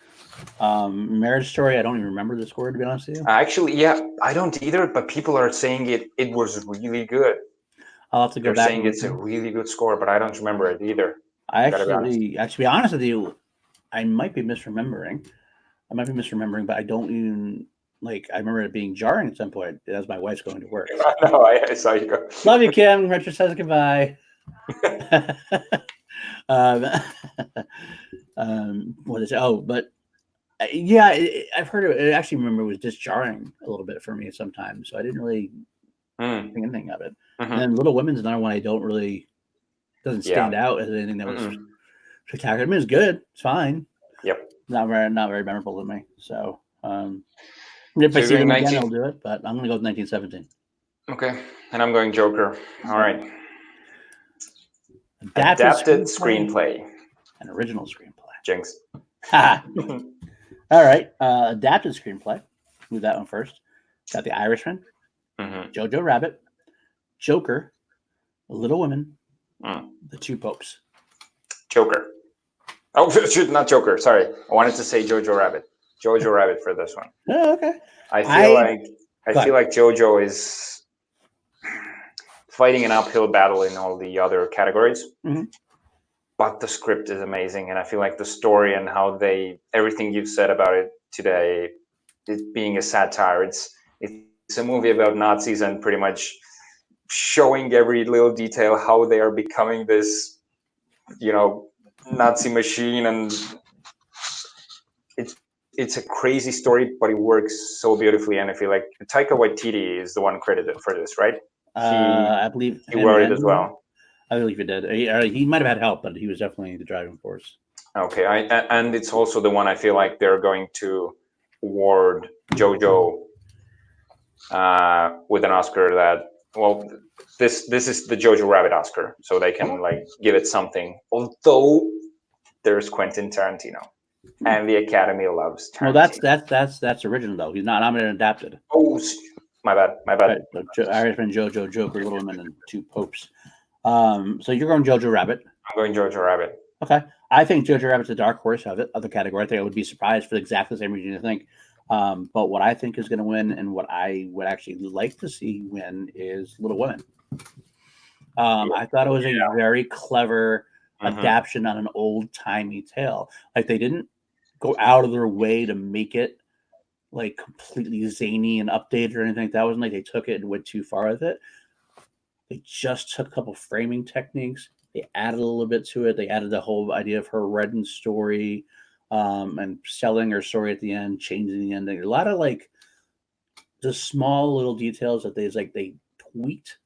Marriage Story, I don't even remember the score, to be honest with you. Actually, yeah, I don't either, but people are saying it was really good. I'll have to go They're back. saying it's a really good score, but I don't remember it either. Gotta be honest. To be honest with you, I might be misremembering. But I don't even I remember it being jarring at some point as my wife's going to work. So. No, I saw you go. Love you, Kim. Richard says goodbye. um, what is it? Oh, but yeah, I've heard it. I actually remember it was just jarring a little bit for me sometimes, so I didn't really think anything of it. And then Little Women's another one I don't really doesn't stand out as anything that was spectacular. I mean, it's good. It's fine. Yep. Not very memorable to me. So if I see them again, I'll do it. But I'm going to go with 1917. Okay, and I'm going Joker. All right. Adapted screenplay. An original screenplay. Jinx. All right. Adapted screenplay. Move that one first. Got The Irishman, Jojo Rabbit, Joker, Little Women, The Two Popes. Joker. Oh, not Joker. Sorry, I wanted to say Jojo Rabbit. Jojo Rabbit for this one. Oh, okay. I feel like Jojo is fighting an uphill battle in all the other categories, but the script is amazing, and I feel like the story and how everything you've said about it today, it being a satire, it's a movie about Nazis and pretty much showing every little detail how they are becoming this, Nazi machine, and it's a crazy story, but it works so beautifully. And I feel like Taika Waititi is the one credited for this, right? I believe he wrote it as well. I believe he did. He might have had help, but he was definitely the driving force. Okay, and it's also the one I feel like they're going to award Jojo with an Oscar that, well, this is the Jojo Rabbit Oscar, so they can give it something. Although there's Quentin Tarantino, and the Academy loves Tarantino. Well, that's original though. He's not nominated adapted. Oh, my bad. Right, so Irishman, Jojo, Joker, Little Women, and Two Popes. So you're going Jojo Rabbit. I'm going Jojo Rabbit. Okay, I think Jojo Rabbit's a dark horse of the category. I think I would be surprised for exactly the same reason you think. But what I think is going to win, and what I would actually like to see win, is Little Women. I thought it was a very clever adaptation on an old-timey tale. Like, they didn't go out of their way to make it like completely zany and updated or anything. That wasn't like they took it and went too far with it. They just took a couple framing techniques. They added a little bit to it. They added the whole idea of her Redden story, and selling her story at the end, changing the ending. A lot of like the small little details that they tweaked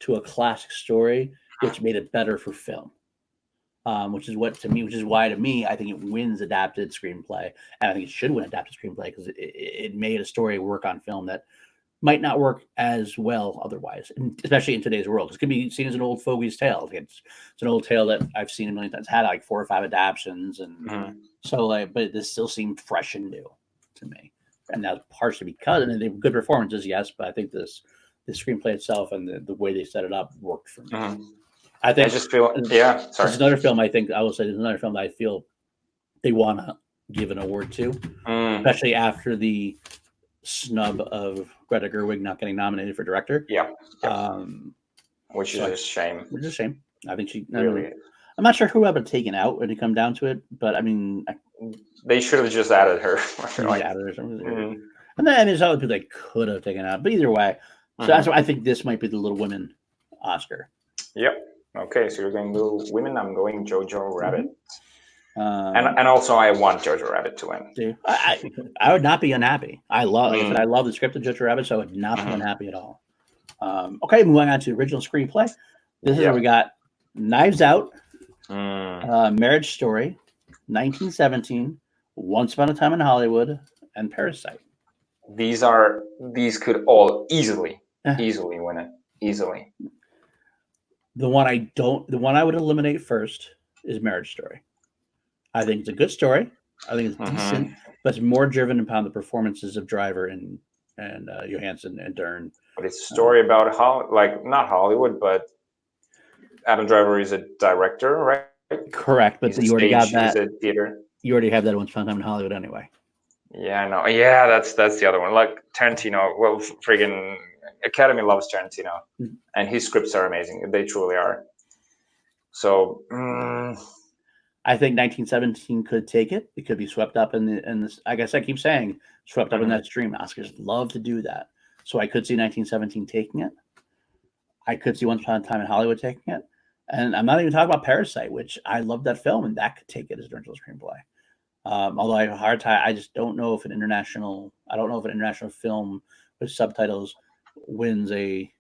to a classic story, which made it better for film. Which is why to me I think it wins adapted screenplay, and I think it should win adapted screenplay because it made a story work on film that might not work as well otherwise, especially in today's world. It's going to be seen as an old fogey's tale. It's an old tale that I've seen a million times. It's had like 4 or 5 adaptations, and but this still seemed fresh and new to me. And that's partially because they were good performances, yes, but I think the screenplay itself and the way they set it up worked for me. I just feel sorry. There's another film that I feel they want to give an award to, especially after the snub of Greta Gerwig not getting nominated for director. Which is a shame. I think I'm not sure who would have taken out when it come down to it, but I mean, they should have just added her. And then there's other people they could have taken out, but either way, so that's why I think this might be the Little Women Oscar. Yep. Okay, so you're going Little Women. I'm going Jojo Rabbit. And also, I want Jojo Rabbit to win. I would not be unhappy. I love the script of Jojo Rabbit, so I would not be unhappy at all. Okay, moving on to original screenplay. This is where we got Knives Out, Marriage Story, 1917, Once Upon a Time in Hollywood, and Parasite. These could all easily win it. Easily. The one I would eliminate first is Marriage Story. I think it's a good story. I think it's Hmm. decent, but it's more driven upon the performances of Driver and Johansson and Dern. But it's a Uh, story about like not Hollywood, but Adam Driver is a director, right? correct, He's but a you already stage, got he's that. a theater. You already have that Once Upon a Time in Hollywood anyway. Yeah, I know. Yeah, that's the other one. Like Tarantino. Well, friggin' Academy loves Tarantino, and his scripts are amazing. They truly are. So, I think 1917 could take it. It could be swept up in this. I guess I keep saying swept up in mhm. that stream. Oscars love to do that, so I could see 1917 taking it. I could see Once Upon a Time in Hollywood taking it, and I'm not even talking about Parasite, which I love that film, and that could take it as an original screenplay. Although I have a hard time, I just don't know if an international. I don't know if an international film with subtitles wins a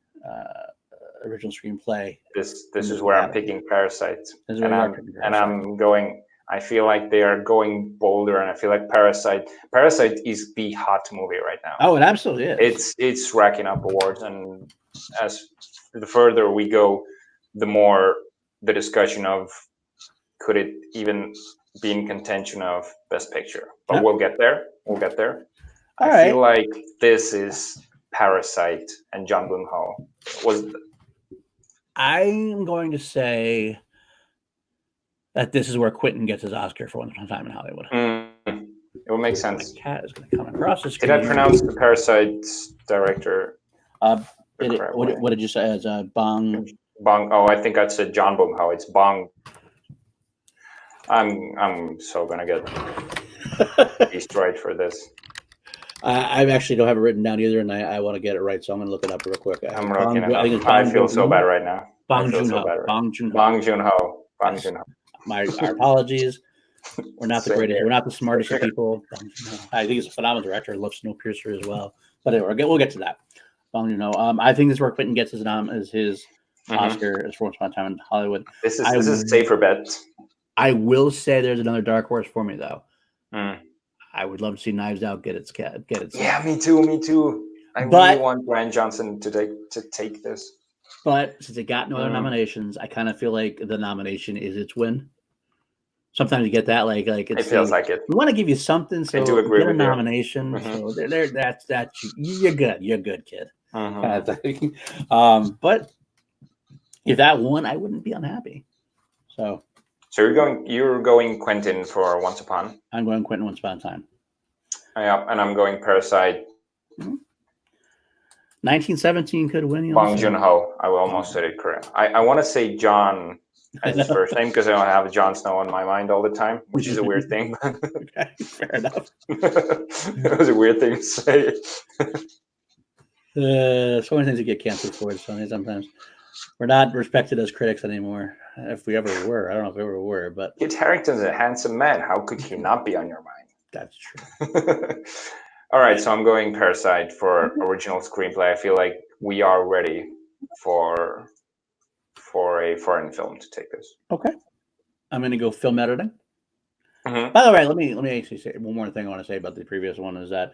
original screenplay This in this is where I'm modality. picking Parasite, This is where and you are I'm picking and Parasite. I'm going. I feel like they are going bolder, and I feel like Parasite is the hot movie right now. Oh, it absolutely is. It's racking up awards, and as the further we go, the more the discussion of could it even be in contention of Best Picture. But Huh? we'll get there. We'll get there. All I feel right. like this is Parasite and John Blumhouse was. I'm going to say that this is where Quentin gets his Oscar for Once Upon a Time in Hollywood. It would make My sense. cat is going to come across the Did I screen. pronounce the Parasite director Uh, the correct way? what did you say? It's Bong. Bong. Oh, I think I said John Blumhouse. It's Bong. I'm so gonna get destroyed for this. I actually don't have it written down either, and I want to get it right, so I'm going to look it up real quick. I'm looking it I think up. it's I Bong feel so bad right now. I Bong feel Joon so Ho. bad right now. Bong Joon Ho. Bong Joon-ho. Bong Yes. Joon-ho. Our apologies. We're not the Same greatest. here. We're not the smartest of people. I think he's a phenomenal director. I love Snowpiercer as well. But anyway, we'll get to that. Bong Joon Ho. I think this is where Quentin gets his Mhm. Oscar as for Once Upon a Time in Hollywood. This is a safer bet. I will say there's another dark horse for me though. Mm. I would love to see Knives Out get its Yeah, me too. Me too. I really But want Brian Johnson to take this. but since it got no other Mm. nominations, I kind of feel like the nomination is its win. Sometimes you get that like It it's feels the like it. we want to give you something, I do so agree get a with you. nomination. Mhm. So there that's you're good, kid. Mhm. Kind of thing. But if that won, I wouldn't be unhappy. So So you're going Quentin for Once Upon. I'm going Quentin Once Upon a Time. Yeah, and I'm going Parasite. 1917 could win. You Bong also. Joon-ho. I almost said it correct. I want to say John as his first name because I don't have Jon Snow on my mind all the time, which is a weird thing. Okay, fair enough. It was a weird thing to say. So many things that get canceled for. It's funny sometimes. We're not respected as critics anymore. If we ever were, I don't know if we ever were, but Kit Harington's a handsome man. How could he not be on your mind? that's true. All right, so I'm going Parasite for original screenplay. I feel like we are ready for a foreign film to take this. Okay, I'm going to go film editing. Mhm. By the way, let me actually say one more thing I want to say about the previous one is that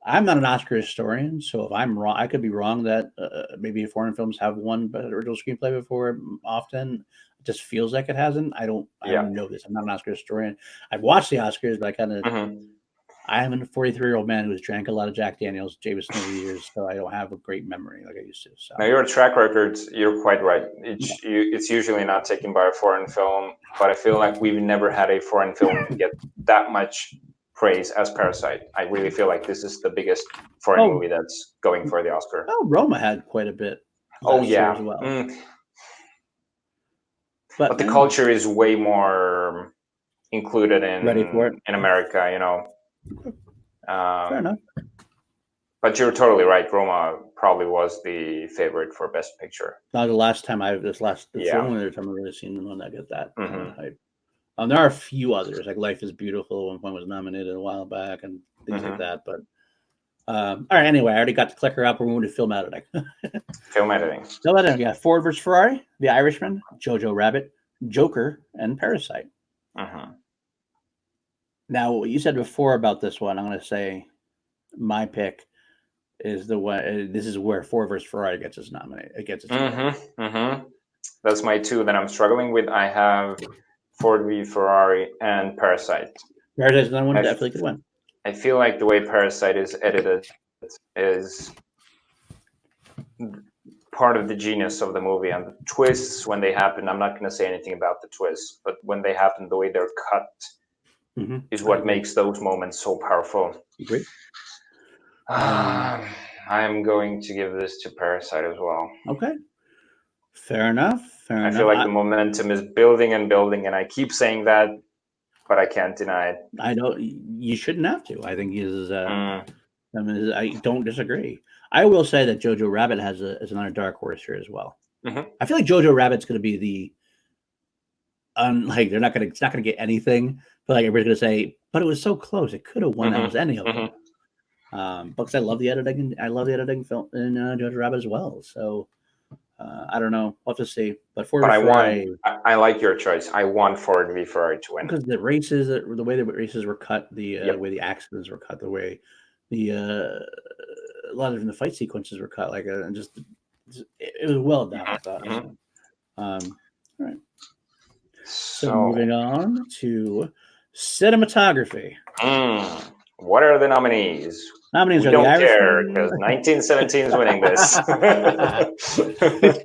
I'm not an Oscar historian, so if I'm wrong, I could be wrong that maybe foreign films have won original screenplay before. Often, it just feels like it hasn't. I don't Yeah. know this. I'm not an Oscar historian. I've watched the Oscars, but I kind of Mhm. I'm a 43-year-old man who's drank a lot of Jack Daniels, Jameson over the years, so I don't have a great memory like I used to. So Now, your track record, you're quite right. It's usually not taken by a foreign film, but I feel like we've never had a foreign film get that much praise as Parasite. I really feel like this is the biggest foreign movie that's going for the Oscar. well, Roma had quite a bit Oh, last year yeah. as well. But the culture is way more included ready for it. in America, you know. Fair enough. But you're totally right. Roma probably was the favorite for Best Picture. Not the last time it's the Yeah. only other time I've really seen one that get that kind Mhm. of hype. There are a few others, like Life is Beautiful, one point was nominated a while back, and things like that. But all right, anyway, I already got the clicker up. We're moving to film editing. Film editing. Film editing, yeah. Ford vs. Ferrari, The Irishman, Jojo Rabbit, Joker, and Parasite. Mhm. Now, what you said before about this one, I'm going to say my pick is the one. This is where Ford vs. Ferrari gets its nominated. It gets its award. That's my two that I'm struggling with. I have Ford v Ferrari and Parasite. Parasite's another one I, definitely could win. I feel like the way Parasite is edited is part of the genius of the movie, and the twists when they happen. I'm not going to say anything about the twists, but when they happen, the way they're cut is I what agree. makes those moments so powerful. Agree. I'm going to give this to Parasite as well. Okay. Fair enough. Fair I feel enough. like the momentum is building and building, and I keep saying that, but I can't deny it. I don't. You shouldn't have to. I think is. Mm, I mean, I don't disagree. I will say that Jojo Rabbit is another dark horse here as well. mhm. I feel like Jojo Rabbit's going to be the like they're not going to it's not going to get anything, but like everybody's going to say, but it was so close. It could have won. That was any of them. Because I love the editing. I love the editing film in Jojo Rabbit as well. So I don't know. We'll have to see. But Ford But v I Ferrari, want. I like your choice. I want Ford v Ferrari to win. because the way the races were cut, the Yep. way the accidents were cut, the way the a lot of the fight sequences were cut, like and just it was well done. I thought. Mhm. So, all right. So So, moving on to cinematography. what are the nominees? Nominees We are The don't care Irishman. because 1917 is winning this.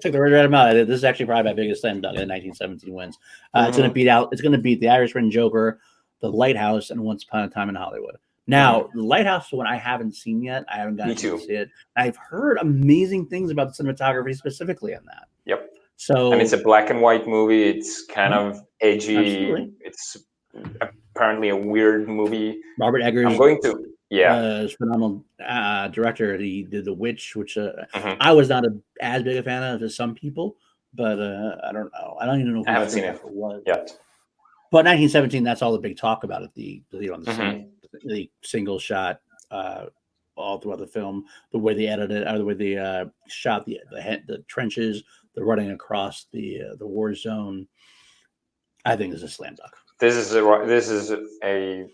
Took the word right out. This is actually probably my biggest slam dunk. In 1917 wins. It's going to Mhm. beat out. It's going to beat The Irishman, Joker, The Lighthouse, and Once Upon a Time in Hollywood. Now, Mhm. The Lighthouse is one I haven't seen yet. I haven't gotten Me to too. see it. I've heard amazing things about the cinematography specifically on that. Yep. So, And it's a black and white movie. It's kind of edgy. absolutely, It's apparently a weird movie. Robert I'm Eggers going to, yeah. is phenomenal director. He did The Witch, which Mhm. I was not as big a fan of as some people, but I don't know. I don't even know I who his haven't seen first it effort was. yet. But 1917, that's all the big talk about it. Mhm. The single shot all throughout the film, the way they edited, or the way they shot the trenches, the running across the war zone. I think is a slam dunk. This is a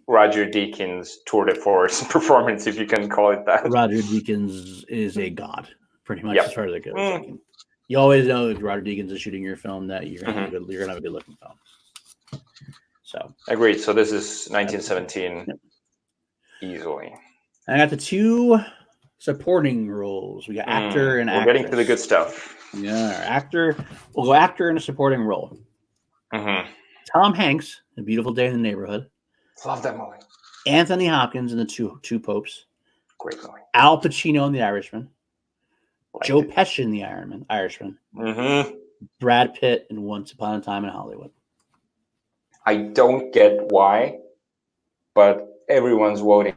Roger Deakins tour de force performance, if you can call it that. Roger Deakins is a god, pretty much as Yep. far as it goes. Mm. Like, you always know if Roger Deakins is shooting your film that Mhm. you're gonna have a good looking film. So Agreed. So this is 1917 yep. easily. I got the two supporting roles. We got actor and We're getting to the good actress. stuff. Yeah, actor. We'll go actor in a supporting role. Mhm. Tom Hanks, A Beautiful Day in the Neighborhood. Love that movie. Anthony Hopkins in The Two Popes. Great movie. Al Pacino in The Irishman. Liked Joe it. Pesci in The Irishman. Brad Pitt in Once Upon a Time in Hollywood. I don't get why, but everyone's voting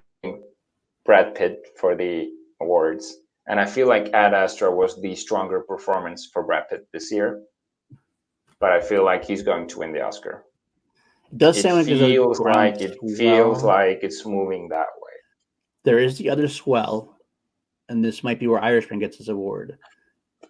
Brad Pitt for the awards. And I feel like Ad Astra was the stronger performance for Brad Pitt this year. But I feel like he's going to win the Oscar. It does It sound like there's a feels like groundswell. it's moving that way. There is the other swell, and this might be where Irishman gets his award.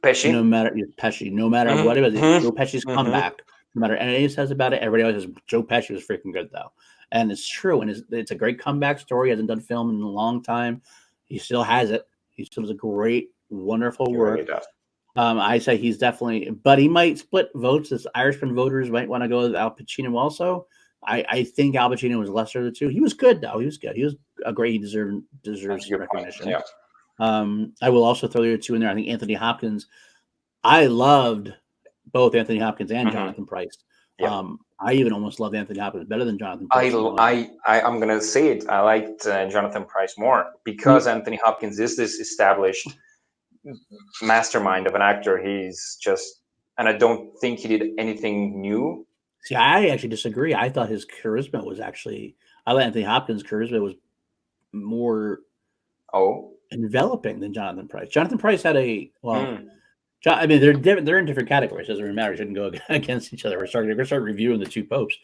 Pesci. No matter Pesci, no matter what it was, Joe Pesci's comeback. No matter anything he says about it, everybody always says Joe Pesci was freaking good though, and it's true. And it's a great comeback story. He hasn't done film in a long time. He still has it. He still does a great, wonderful He really work. does. I say he's definitely, but he might split votes. As Irishman voters might want to go with Al Pacino also. I think Al Pacino was lesser of the two. He was good though. He was good. He was a great. He That's a deserves good point. recognition. Yeah. I will also throw the other two in there. I think Anthony Hopkins. I loved both Anthony Hopkins and Jonathan Pryce. Yeah. I even almost loved Anthony Hopkins better than Jonathan Pryce. I'm gonna say it. I liked Jonathan Pryce more because Anthony Hopkins is this established mastermind of an actor. He's just, and I don't think he did anything new. See, I actually disagree. I thought his charisma was actually. I thought Anthony Hopkins' charisma was more enveloping than Jonathan Pryce. Jonathan Pryce had I mean, they're different. They're in different categories. It doesn't really matter. It shouldn't go against each other. We're going to start reviewing the two popes.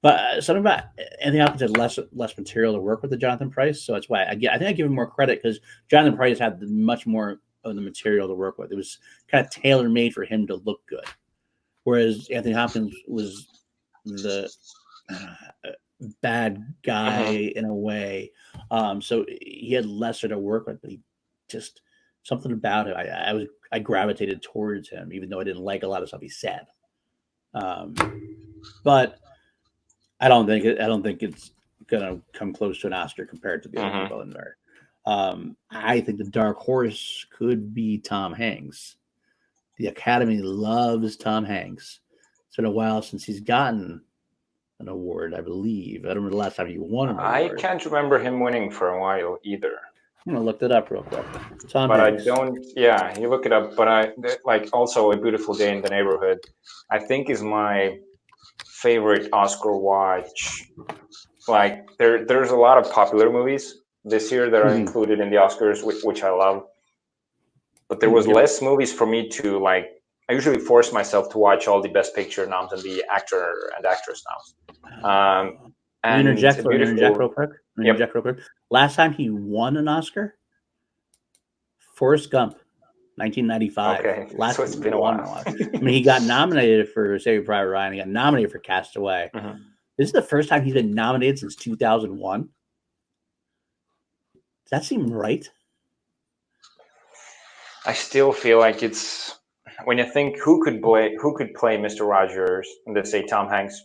But something about Anthony Hopkins had less material to work with than Jonathan Pryce, so that's why I think I give him more credit because Jonathan Pryce had much more of the material to work with. It was kind of tailor made for him to look good, whereas Anthony Hopkins was the bad guy in a way. So he had lesser to work with, but he just something about it. I gravitated towards him, even though I didn't like a lot of stuff he said. But I don't think it's gonna come close to an Oscar compared to the other people in there. I think the dark horse could be Tom Hanks. The Academy loves Tom Hanks. It's been a while since he's gotten an award, I believe. I don't remember the last time he won an I award. can't remember him winning for a while either. I'm gonna look that up real quick. Tom But Hanks. I don't. Yeah, you look it up. But I like also A Beautiful Day in the Neighborhood. I think is my favorite Oscar watch. Like there's a lot of popular movies this year that are included in the Oscars, which I love. But there was less movies for me to like. I usually force myself to watch all the Best Picture noms and the actor and actress noms. And interject real quick. Yep. Real quick. Last time he won an Oscar, Forrest Gump, 1995. Okay, Last so it's been a while. I mean, he got nominated for Saving Private Ryan. He got nominated for Castaway. This is the first time he's been nominated since 2001. Does that seem right? I still feel like it's when you think who could play Mr. Rogers and they say Tom Hanks.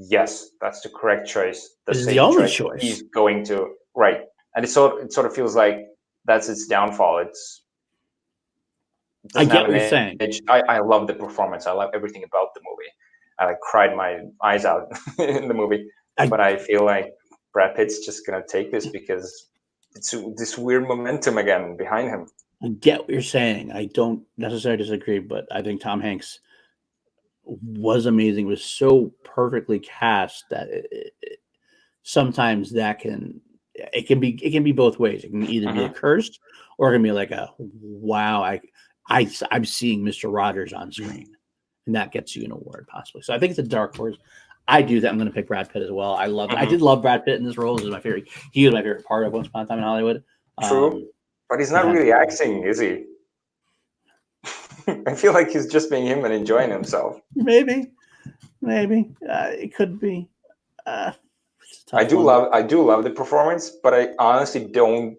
Yes, that's the correct choice. This is the only choice. He's going to right, and it sort of feels like that's its downfall. I get what you're saying. I love the performance. I love everything about the movie. I like cried my eyes out in the movie, but I feel like Brad Pitt's just gonna take this because it's this weird momentum again behind him. I get what you're saying. I don't necessarily disagree, but I think Tom Hanks was amazing. Was so perfectly cast that sometimes that can be both ways. It can either be a curse or it can be like a wow. I'm seeing Mr. Rogers on screen, and that gets you an award possibly. So I think it's a dark horse. I do that. I'm going to pick Brad Pitt as well. I love. I did love Brad Pitt in this role. This is my favorite. He was my favorite part of Once Upon a Time in Hollywood. True. But he's not really acting, is he? I feel like he's just being him and enjoying himself. Maybe. It could be. I do love the performance, but I honestly don't.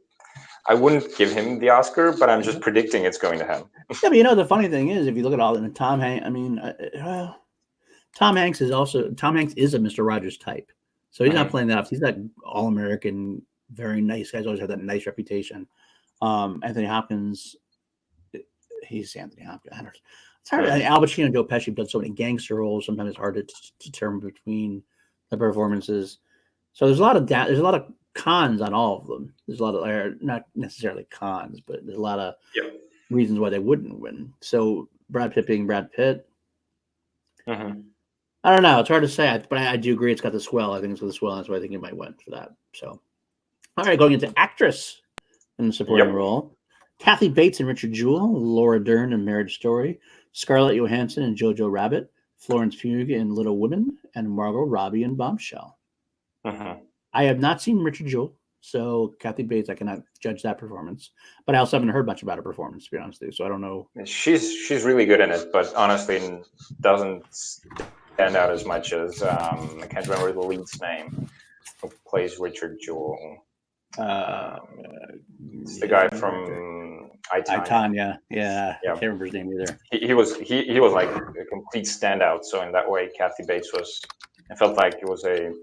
I wouldn't give him the Oscar, but I'm just predicting it's going to him. Yeah, but the funny thing is, if you look at all in Tom Hanks, I mean, Tom Hanks is a Mr. Rogers type, so he's not playing that off. He's that all-American, very nice guy. He's always had that nice reputation. Anthony Hopkins, he's Anthony Hopkins. It's hard. Al Pacino and Joe Pesci have done so many gangster roles. Sometimes it's hard to determine between the performances. So there's a lot of cons on all of them. There's a lot of not necessarily cons, but there's a lot of reasons why they wouldn't win. So Brad Pitt being Brad Pitt. I don't know. It's hard to say, but I do agree. It's got the swell. I think it's got the swell. That's why I think it might win for that. So, all right, going into actress in the supporting role. Kathy Bates and Richard Jewell, Laura Dern in Marriage Story, Scarlett Johansson and Jojo Rabbit, Florence Pugh in Little Women, and Margot Robbie in Bombshell. I have not seen Richard Jewell, so Kathy Bates, I cannot judge that performance. But I also haven't heard much about her performance, to be honest with you, so I don't know. She's really good in it, but honestly doesn't stand out as much as I can't remember the lead's name who plays Richard Jewell. It's the guy from I, Tonya. Yeah. I can't remember his name either. He was like a complete standout. So in that way, Kathy Bates was. I felt like it was a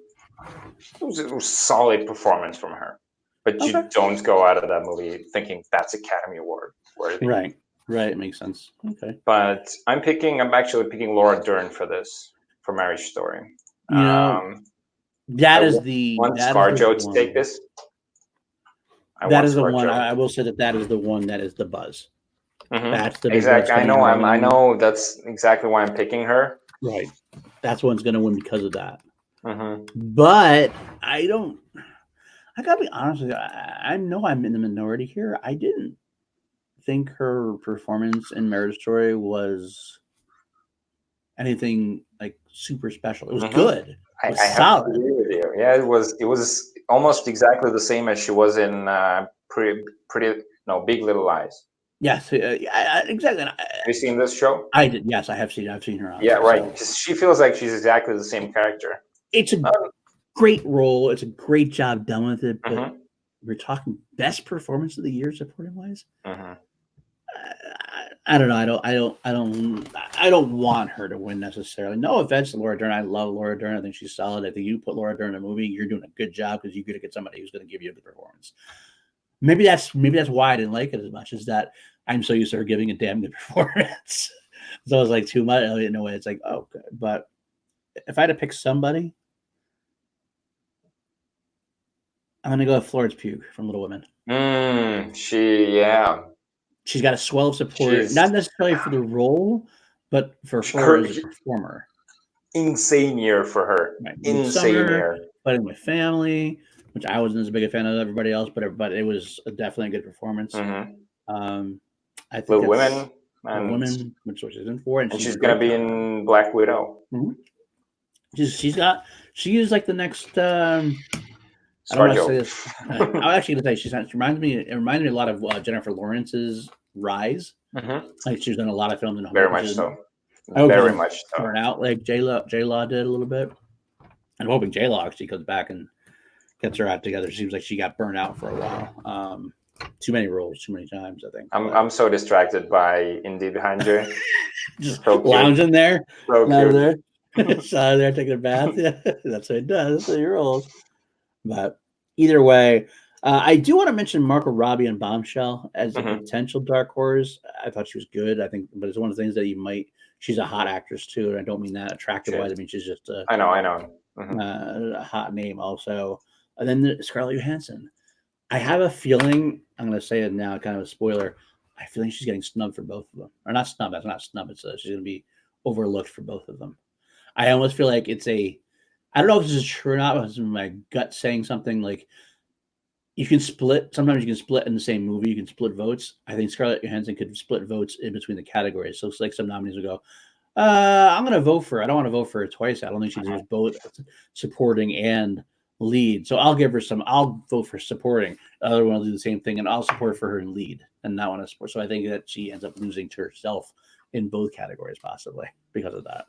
solid performance from her. But you don't go out of that movie thinking that's Academy Award worthy. Right. It makes sense. Okay. But I'm actually picking Laura Dern for this, for Marriage Story. Want ScarJo to take this. That is the one. I will say that is the one that is the buzz. That's the exactly. I know. That's exactly why I'm picking her. Right. That's one's going to win because of that. But I don't. I gotta be honest with you. I know I'm in the minority here. I didn't think her performance in Marriage Story was anything like super special. It was good. It was solid. Have to agree with you. Yeah, it was almost exactly the same as she was in Big Little Lies. Yes, exactly. Have you seen this show? I did. Yes, I have seen. I've seen her on. Yeah, right. Because she feels like she's exactly the same character. It's a great role. It's a great job done with it. But we're talking best performance of the year, supporting wise. I don't know. I don't want her to win necessarily. No offense to Laura Dern. I love Laura Dern. I think she's solid. I think you put Laura Dern in a movie, you're doing a good job because you're going to get somebody who's going to give you a good performance. Maybe that's why I didn't like it as much, is that I'm so used to her giving a damn good performance. So I was like too much. In a way, it's like, oh, good. But if I had to pick somebody, I'm going to go with Florence Pugh from Little Women. She's got a swell of support, not necessarily for the role, but for her as a performer. Insane year for her. Right. Insane year. Fighting with Family, which I wasn't as big a fan of everybody else, but it was definitely a good performance. Mm-hmm. I think Little Women, which she's in for, and she's gonna be in Black Widow. Mm-hmm. She is like the next. I don't want to say this. I'm actually going to say it reminds me a lot of Jennifer Lawrence's Rise. Mm-hmm. Like she's done a lot of films in very much so. Very much so. Turn out like J-Law did a little bit. I'm hoping J-Law actually comes back and gets her out together. It seems like she got burnt out for a while. Too many roles, too many times, I think. I'm so distracted by Indy behind you. Just so lounging there. So there. So there taking a bath. Yeah, that's what it does. That's what he rolls. But either way, I do want to mention Margot Robbie and Bombshell as a potential dark horse. I thought she was good. I think, but it's one of the things that she's a hot actress too. And I don't mean that attractive wise. I mean, she's just I know. A hot name also. And then Scarlett Johansson. I have a feeling, I'm going to say it now, kind of a spoiler. I feel like she's getting snubbed for both of them. Or not snubbed. That's not snubbed. It's she's going to be overlooked for both of them. I almost feel like I don't know if this is true or not, but it's my gut saying something like you can split. Sometimes you can split in the same movie. You can split votes. I think Scarlett Johansson could split votes in between the categories. So it's like some nominees will go, I'm going to vote for her. I don't want to vote for her twice. I don't think she deserves both supporting and lead. So I'll vote for supporting. The other one will do the same thing, and I'll support for her in lead and not want to support. So I think that she ends up losing to herself in both categories, possibly because of that.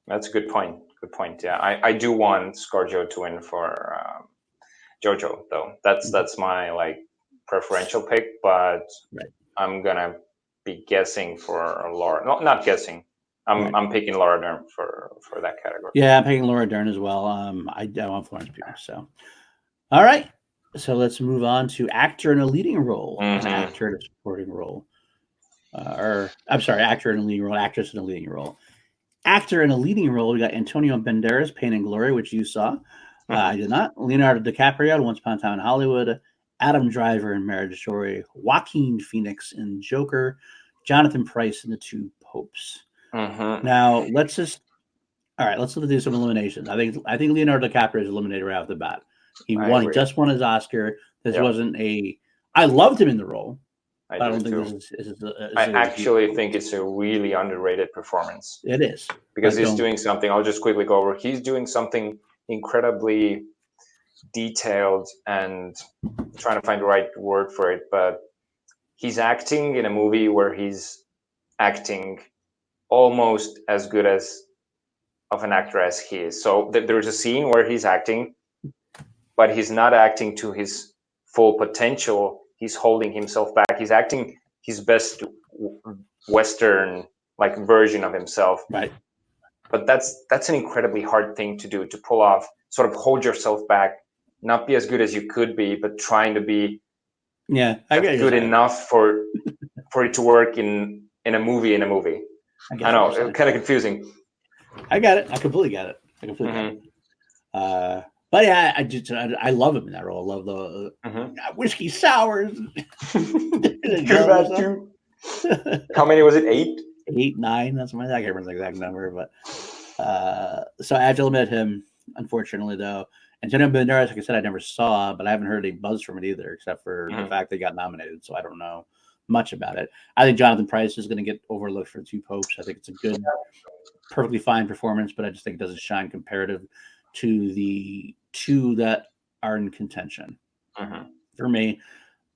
That's a good point. Good point. Yeah, I do want ScarJo to win for JoJo, though. That's my preferential pick, but I'm gonna be guessing for Laura. No, not guessing. I'm picking Laura Dern for that category. Yeah, I'm picking Laura Dern as well. I want Florence Pugh. So, all right. So let's move on to actor in a leading role, and actor in a supporting role, actor in a leading role, actress in a leading role. Actor in a leading role, we got Antonio Banderas, Pain and Glory, which you saw. I did not. Leonardo DiCaprio, Once Upon a Time in Hollywood. Adam Driver in Marriage Story. Joaquin Phoenix in Joker. Jonathan Pryce in The Two Popes. Now, let's do some eliminations. I think Leonardo DiCaprio is eliminated right off the bat. He just won his Oscar. This wasn't I loved him in the role. I don't think this is I actually think it's a really underrated performance. It is. Because he's doing something, I'll just quickly go over. He's doing something incredibly detailed, and I'm trying to find the right word for it, but he's acting in a movie where he's acting almost as good of an actor as he is. So there's a scene where he's acting, but he's not acting to his full potential. He's holding himself back. He's acting his best Western version of himself. Right. But that's an incredibly hard thing to do, to pull off, sort of hold yourself back, not be as good as you could be, but trying to be good enough for it to work in a movie. I know, it's kind of confusing. I got it. I completely got it. But yeah, I love him in that role. I love the whiskey sours. How many was it? 8? 8, 9. That's I can't remember the exact number, but so I have to eliminate him. Unfortunately, though, Antonio Banderas, like I said, I never saw, but I haven't heard any buzz from it either, except for the fact they got nominated. So I don't know much about it. I think Jonathan Pryce is going to get overlooked for Two Popes. I think it's a good, perfectly fine performance, but I just think it doesn't shine comparative to the two that are in contention. For me,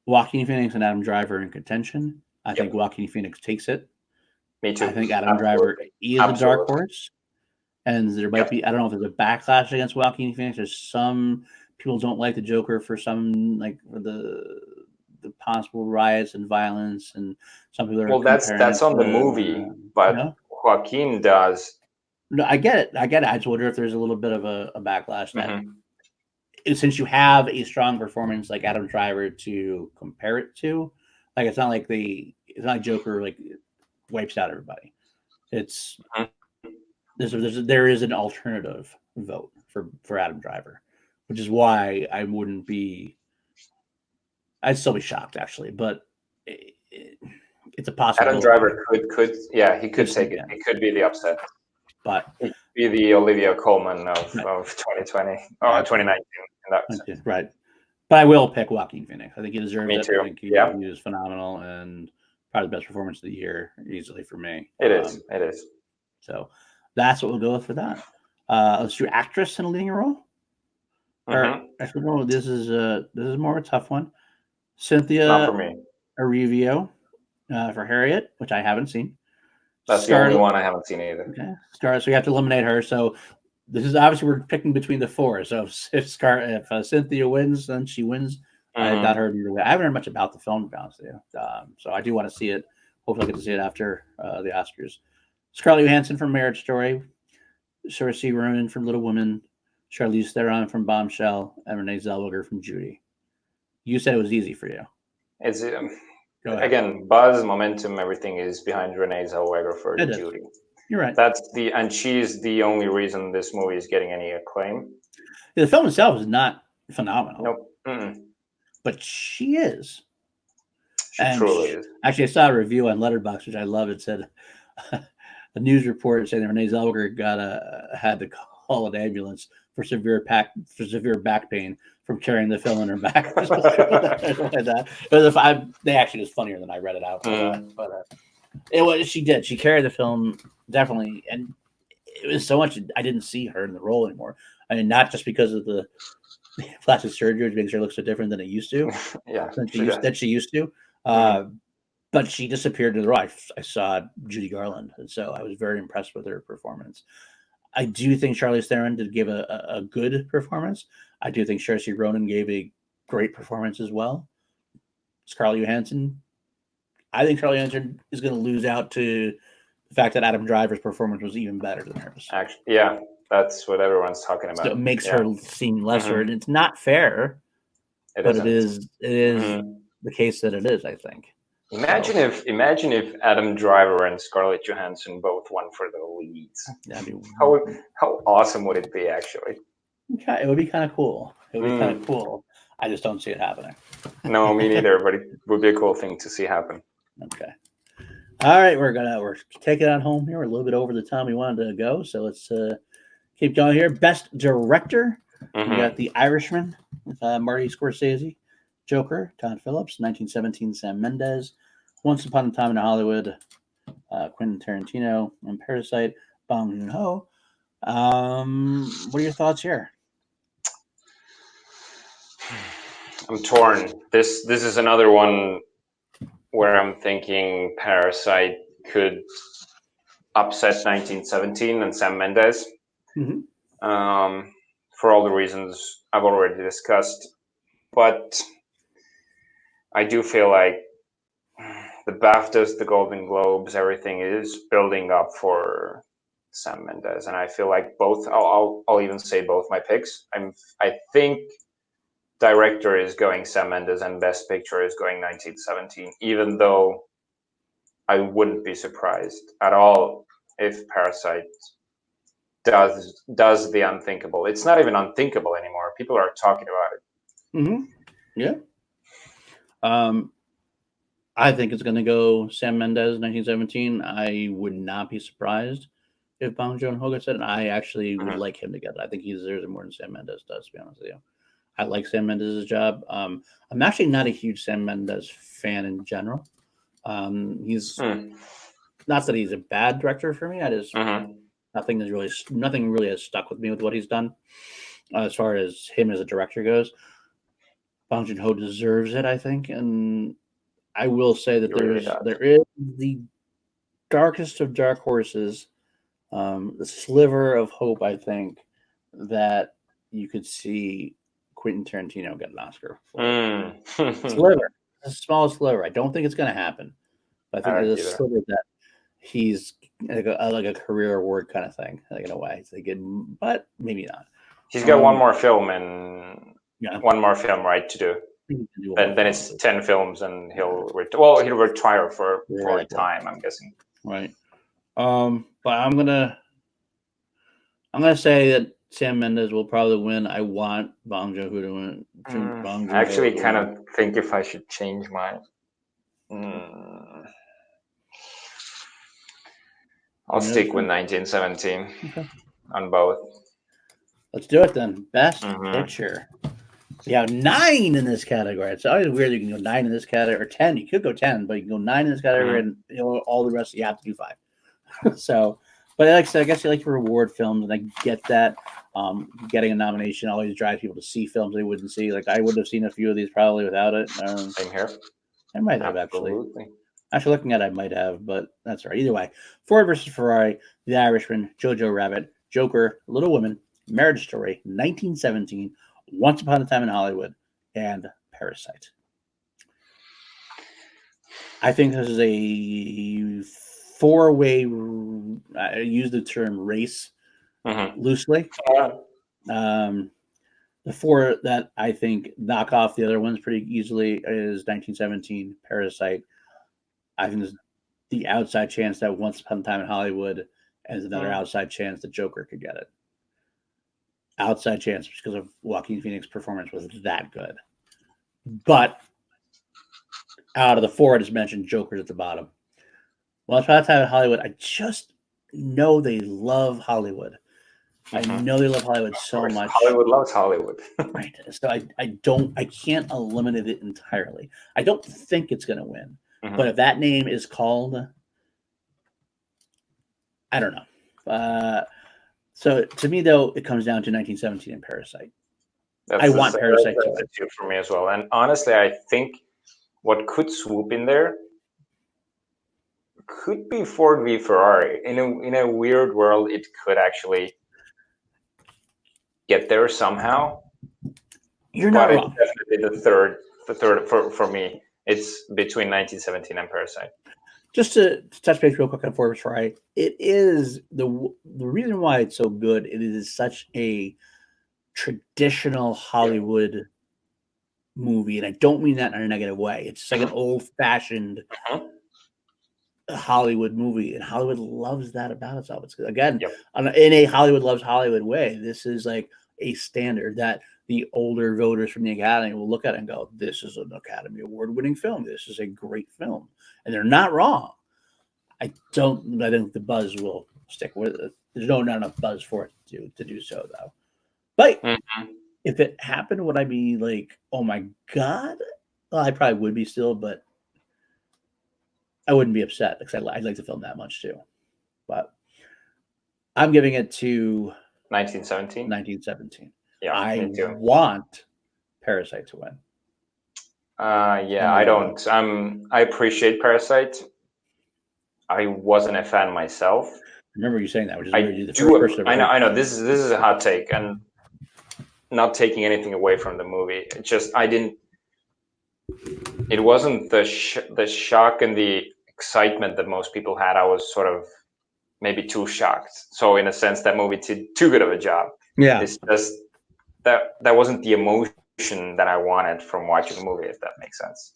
Joaquin Phoenix and Adam Driver are in contention. I think Joaquin Phoenix takes it. Me too. I think Adam Driver is a dark horse. And there might be, I don't know if there's a backlash against Joaquin Phoenix. There's some people don't like the Joker for some, for the possible riots and violence, and some people are Well, that's on the movie, but Joaquin does. No, I get it. I just wonder if there's a little bit of a backlash that Mm-hmm. since you have a strong performance like Adam Driver to compare it to, like it's not like Joker like wipes out everybody. It's there is an alternative vote for Adam Driver, which is why I wouldn't be. I'd still be shocked actually, but it's a possibility. Adam Driver he could take it. He could be the upset. But he could be the Olivia Colman of 2020 or 2019 in that sense. Right. But I will pick Joaquin Phoenix. I think he deserves Me it. too. I think he was phenomenal and probably the best performance of the year easily for me. It is. So that's what we'll go with for that. Let's do actress in a leading role. Mm-hmm. Actually, no, this is more of a tough one. Cynthia Not for me. Erivo for Harriet, which I haven't seen. That's the only one I haven't seen either. Okay. Scarlett, so you have to eliminate her. So this is obviously we're picking between the four. So if Cynthia wins, then she wins. I have not heard either way. I haven't heard much about the film, to be honest with you. So I do want to see it. Hopefully, I get to see it after the Oscars. Scarlett Johansson from Marriage Story, Saoirse Ronan from Little Women, Charlize Theron from Bombshell, and Renee Zellweger from Judy. You said it was easy for you. It's again, buzz, momentum, everything is behind Renee Zellweger for Judy. You're right. And she's the only reason this movie is getting any acclaim. The film itself is not phenomenal. Nope. Mm-mm. But she is. She truly is. Actually, I saw a review on Letterboxd, which I love. It said a news report saying that Renee Zellweger had to call an ambulance for severe back pain from carrying the film in her back. They actually was funnier than I read it out. She did. She carried the film definitely, and it was so much. I didn't see her in the role anymore. I mean, not just because of the plastic surgery, which makes her look so different than it used to. Than she used to. But she disappeared to the right. I saw Judy Garland, and so I was very impressed with her performance. I do think Charlize Theron did give a good performance. I do think Saoirse Ronan gave a great performance as well. Scarlett Johansson, I think Scarlett Johansson is going to lose out to the fact that Adam Driver's performance was even better than hers. Actually, yeah, that's what everyone's talking about. So it makes her seem lesser, and it's not fair. It is the case that it is, I think. Imagine if Adam Driver and Scarlett Johansson both won for the leads. How awesome would it be, actually? It would be kind of cool. I just don't see it happening. No, me neither, but it would be a cool thing to see happen. Okay. All right, we're taking it on home here. We're a little bit over the time we wanted to go, so let's keep going here. Best Director. We got The Irishman with Marty Scorsese. Joker, Todd Phillips. 1917, Sam Mendes. Once Upon a Time in Hollywood, Quentin Tarantino. And Parasite, Bong Joon-ho. What are your thoughts here? I'm torn. This is another one where I'm thinking Parasite could upset 1917 and Sam Mendes. For all the reasons I've already discussed. But I do feel like the BAFTAs, the Golden Globes, everything is building up for Sam Mendes, and I feel like both. I'll even say both my picks. I think director is going Sam Mendes and Best Picture is going 1917. Even though I wouldn't be surprised at all if Parasite does the unthinkable. It's not even unthinkable anymore. People are talking about it. Yeah. I think it's going to go Sam Mendes, 1917. I would not be surprised if Bong Joon-ho gets it. And I actually would like him to get it. I think he deserves it more than Sam Mendes does, to be honest with you. I like Sam Mendes' job. I'm actually not a huge Sam Mendes fan in general. He's not that he's a bad director for me. I just nothing really has stuck with me with what he's done as far as him as a director goes. Bong Joon-ho deserves it, I think, and I will say that there is the darkest of dark horses, the sliver of hope, I think, that you could see Quentin Tarantino get an Oscar. a small sliver. I don't think it's going to happen. But I think I don't there's a either. sliver that he's like a career award kind of thing, like in a way. It's like, but maybe not. He's got one more film and Yeah, one more film right to do. he can do one more Then film, it's 10 films, and he'll retire for a time, I'm guessing. right. But I'm gonna say that Sam Mendes will probably win. I want Bong Joon-ho to win. I actually kind of think if I should change my. I'll stick with 1917 on both. Let's do it then. Best Picture. We have 9 in this category. It's always weird you can go 9 in this category, or 10. You could go 10, but you can go 9 in this category, and all the rest you have to do 5. So, but like I said, I guess you like to reward films, and I get that. Getting a nomination always drives people to see films they wouldn't see. Like I would have seen a few of these probably without it. Same here. I might have actually. Looking at it, I might have, but that's all right. Either way, Ford versus Ferrari, The Irishman, Jojo Rabbit, Joker, Little Women, Marriage Story, 1917, Once Upon a Time in Hollywood, and Parasite. I think this is a 4-way. I use the term race loosely. The 4 that I think knock off the other ones pretty easily is 1917, Parasite. I think there's the outside chance that Once Upon a Time in Hollywood has another outside chance that Joker could get it. Outside chance because of Joaquin Phoenix's performance was that good. But out of the 4 I just mentioned, Joker's at the bottom. Once Upon a Time in Hollywood, I just know they love Hollywood. I know they love Hollywood so much. Hollywood loves Hollywood. Right. So I can't eliminate it entirely. I don't think it's going to win. But if that name is called, I don't know. So to me, though, it comes down to 1917 and Parasite. I want Parasite to win. For me as well. And honestly, I think what could swoop in there could be Ford v Ferrari. In a weird world, it could actually get there somehow. You're not wrong. It's definitely the third for me. It's between 1917 and Parasite. Just to touch base real quick on Ford v Ferrari, it is the reason why it's so good. It is such a traditional Hollywood movie, and I don't mean that in a negative way. It's like an old-fashioned Hollywood movie, and Hollywood loves that about itself. It's again in a Hollywood loves Hollywood way. This is like a standard that the older voters from the Academy will look at it and go, "This is an Academy Award-winning film. This is a great film," and they're not wrong. I think the buzz will stick with it. There's not enough buzz for it to do so, though. But if it happened, would I be like, "Oh my god"? Well, I probably would be still, but I wouldn't be upset because I like the film that much too. But I'm giving it to 1917. 1917. Yeah, I want Parasite to win. I don't. I appreciate Parasite. I wasn't a fan myself. I remember you saying that, which is weird. I know. This is a hot take, and not taking anything away from the movie. It just it wasn't the shock and the excitement that most people had. I was sort of maybe too shocked. So in a sense, that movie did too good of a job. Yeah, it's just that wasn't the emotion that I wanted from watching the movie, if that makes sense.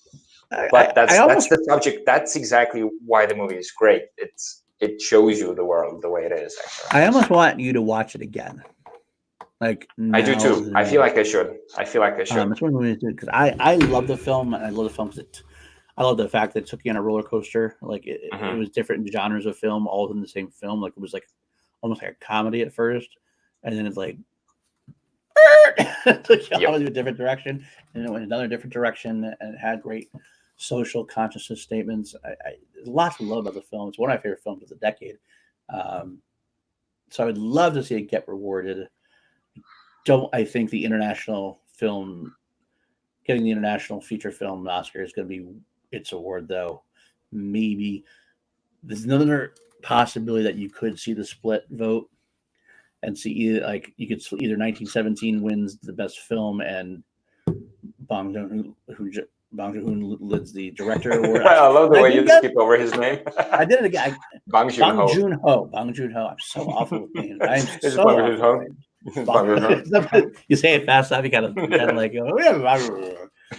But that's the subject. That's exactly why the movie is great. It shows you the world the way it is. Actually, I almost want you to watch it again. Like I do too. I feel like I should. It's one of the movies because I love the film. And I love the film because I love the fact that it took you on a roller coaster. Like it was different genres of film, all in the same film. Like it was like almost like a comedy at first, and then it's like took you all in a different direction, and it went another different direction, and it had great social consciousness statements. There's a lot to love about the film. It's one of my favorite films of the decade. So I would love to see it get rewarded. I think the international film, getting the international feature film Oscar is going to be its award, though. Maybe there's another possibility that you could see the split vote and see either 1917 wins the best film and Bong Joon-ho Bong Joon-ho is the director. I love the way you skip over his name. I did it again. Bong Joon-ho. Bong Joon-ho. I'm so awful with names. I am Is it so Bong awful. Joon-ho? You say it fast enough, you kind of pretend like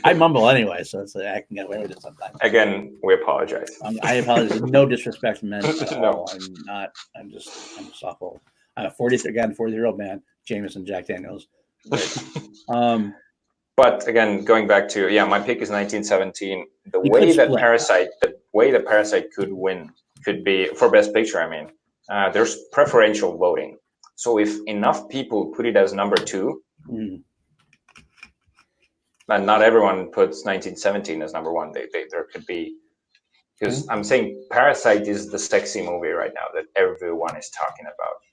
I mumble anyway, so it's I can get away with it sometimes. Again, we apologize. I apologize. No disrespect meant at No. all. I'm just awful. I'm a 40-year-old man, Jameson Jack Daniels. But again, going back to my pick is 1917. The You way could that split. Parasite could win could be for Best Picture. I mean, there's preferential voting. So if enough people put it as number 2, and not everyone puts 1917 as number 1, there could be, because I'm saying Parasite is the sexy movie right now that everyone is talking about.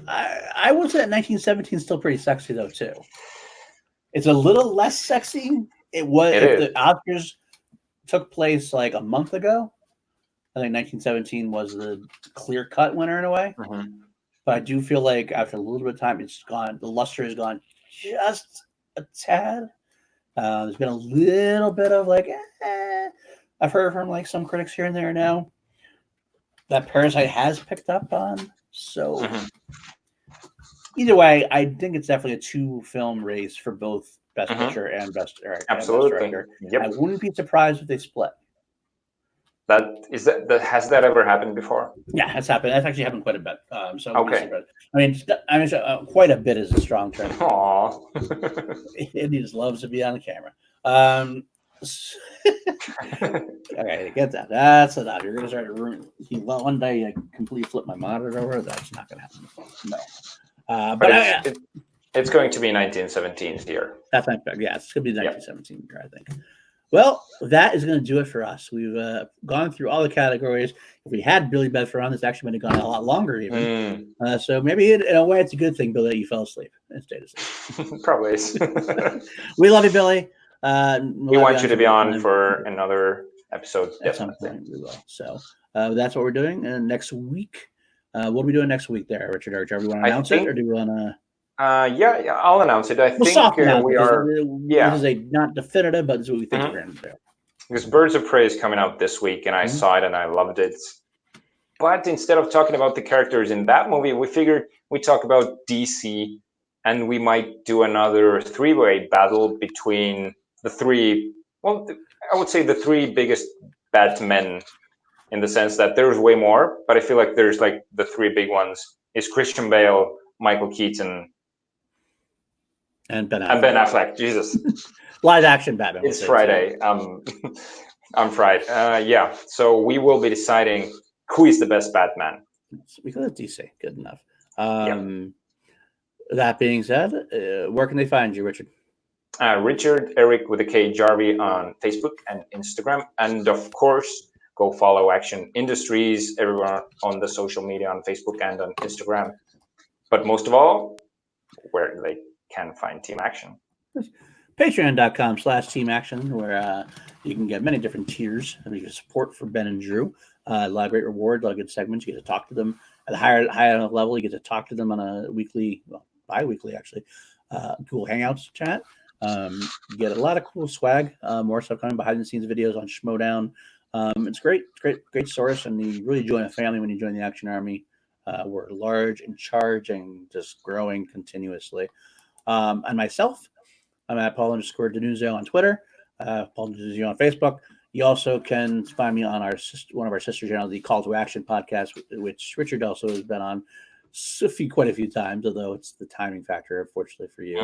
I would say that 1917 is still pretty sexy though too. It's a little less sexy. If the Oscars took place like a month ago, I think 1917 was the clear-cut winner in a way. But I do feel like after a little bit of time, it's gone. The luster has gone just a tad. There's been a little bit of like, I've heard from like some critics here and there now that Parasite has picked up on. So either way, I think it's definitely a 2-film race for both Best Picture and Best Director. Yep. I wouldn't be surprised if they split. Has that ever happened before? Yeah, that's happened. That's actually happened quite a bit. Okay. I mean, quite a bit is a strong term. Aww. He just loves to be on the camera. Okay, get that. That's enough. You're gonna start to ruin. One day I completely flip my monitor over. That's not gonna happen. No. But it's going to be 1917 here. That's not bad. Yeah, it's gonna be 1917 here, I think. Well, that is going to do it for us. We've gone through all the categories. If we had Billy Bedford on, this actually might have gone a lot longer even. So maybe in a way, it's a good thing, Billy, that you fell asleep and stayed asleep. Probably is. We love you, Billy. We want you to be on for another episode. At some point, we will. So that's what we're doing. And next week, what are we doing next week there, Richard? Or do we want to announce it, or do we want to... yeah, I'll announce it. I think we are. This is a not definitive, but this is what we think we're going to do. Because Birds of Prey is coming out this week, and I saw it and I loved it. But instead of talking about the characters in that movie, we figured we'd talk about DC, and we might do another 3-way battle between the 3. Well, I would say the 3 biggest Batmen, in the sense that there's way more, but I feel like there's like the 3 big ones is Christian Bale, Michael Keaton, and Ben Affleck. Jesus. Live action Batman. It's Friday. I'm fried. Yeah. So we will be deciding who is the best Batman. We call it DC. Good enough. That being said, where can they find you, Richard? Richard Eric with a K Jarvis on Facebook and Instagram. And of course, go follow Action Industries, everyone on the social media on Facebook and on Instagram. But most of all, where they can find Team Action. Patreon.com/Team Action, where you can get many different tiers of your support for Ben and Drew. A lot of great rewards, a lot of good segments. You get to talk to them at a higher level. You get to talk to them on a weekly, bi-weekly actually, Google Hangouts chat. You get a lot of cool swag, more stuff coming behind the scenes videos on Schmodown. It's great. It's great source, and you really join a family when you join the Action Army. We're large and charged and just growing continuously. And myself, I'm at Paul_DiNuzzo on Twitter, Paul DiNuzzo on Facebook. You also can find me on one of our sister channels, the Call to Action podcast, which Richard also has been on quite a few times, although it's the timing factor, unfortunately for you.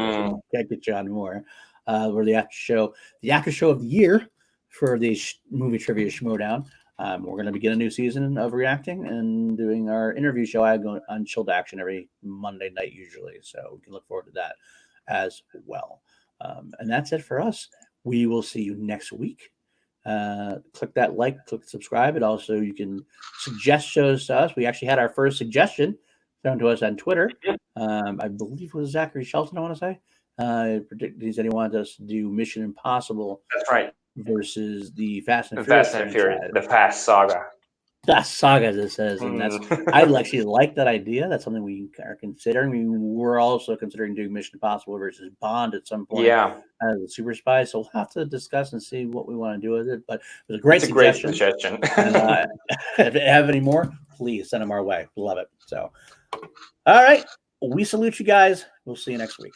Can't get you on more. We're the after show of the year for the movie trivia Schmodown. We're going to begin a new season of reacting and doing our interview show. I go on Chilled Action every Monday night usually, so we can look forward to that as well. And that's it for us. We will see you next week. Click that like, click subscribe, and also you can suggest shows to us. We actually had our first suggestion thrown to us on Twitter. I believe it was Zachary Shelton, I want to say. He said he wanted us to do Mission Impossible. That's right. Versus the Fast and Furious, the Fast saga. That's Saga, as it says, and that's I actually like that idea. That's something we are considering. We're also considering doing Mission Impossible versus Bond at some point Yeah, as a super spy. So we'll have to discuss and see what we want to do with it. But it was a great it's a great suggestion. suggestion. And if you have any more, please send them our way. Love it. So, all right. We salute you guys. We'll see you next week.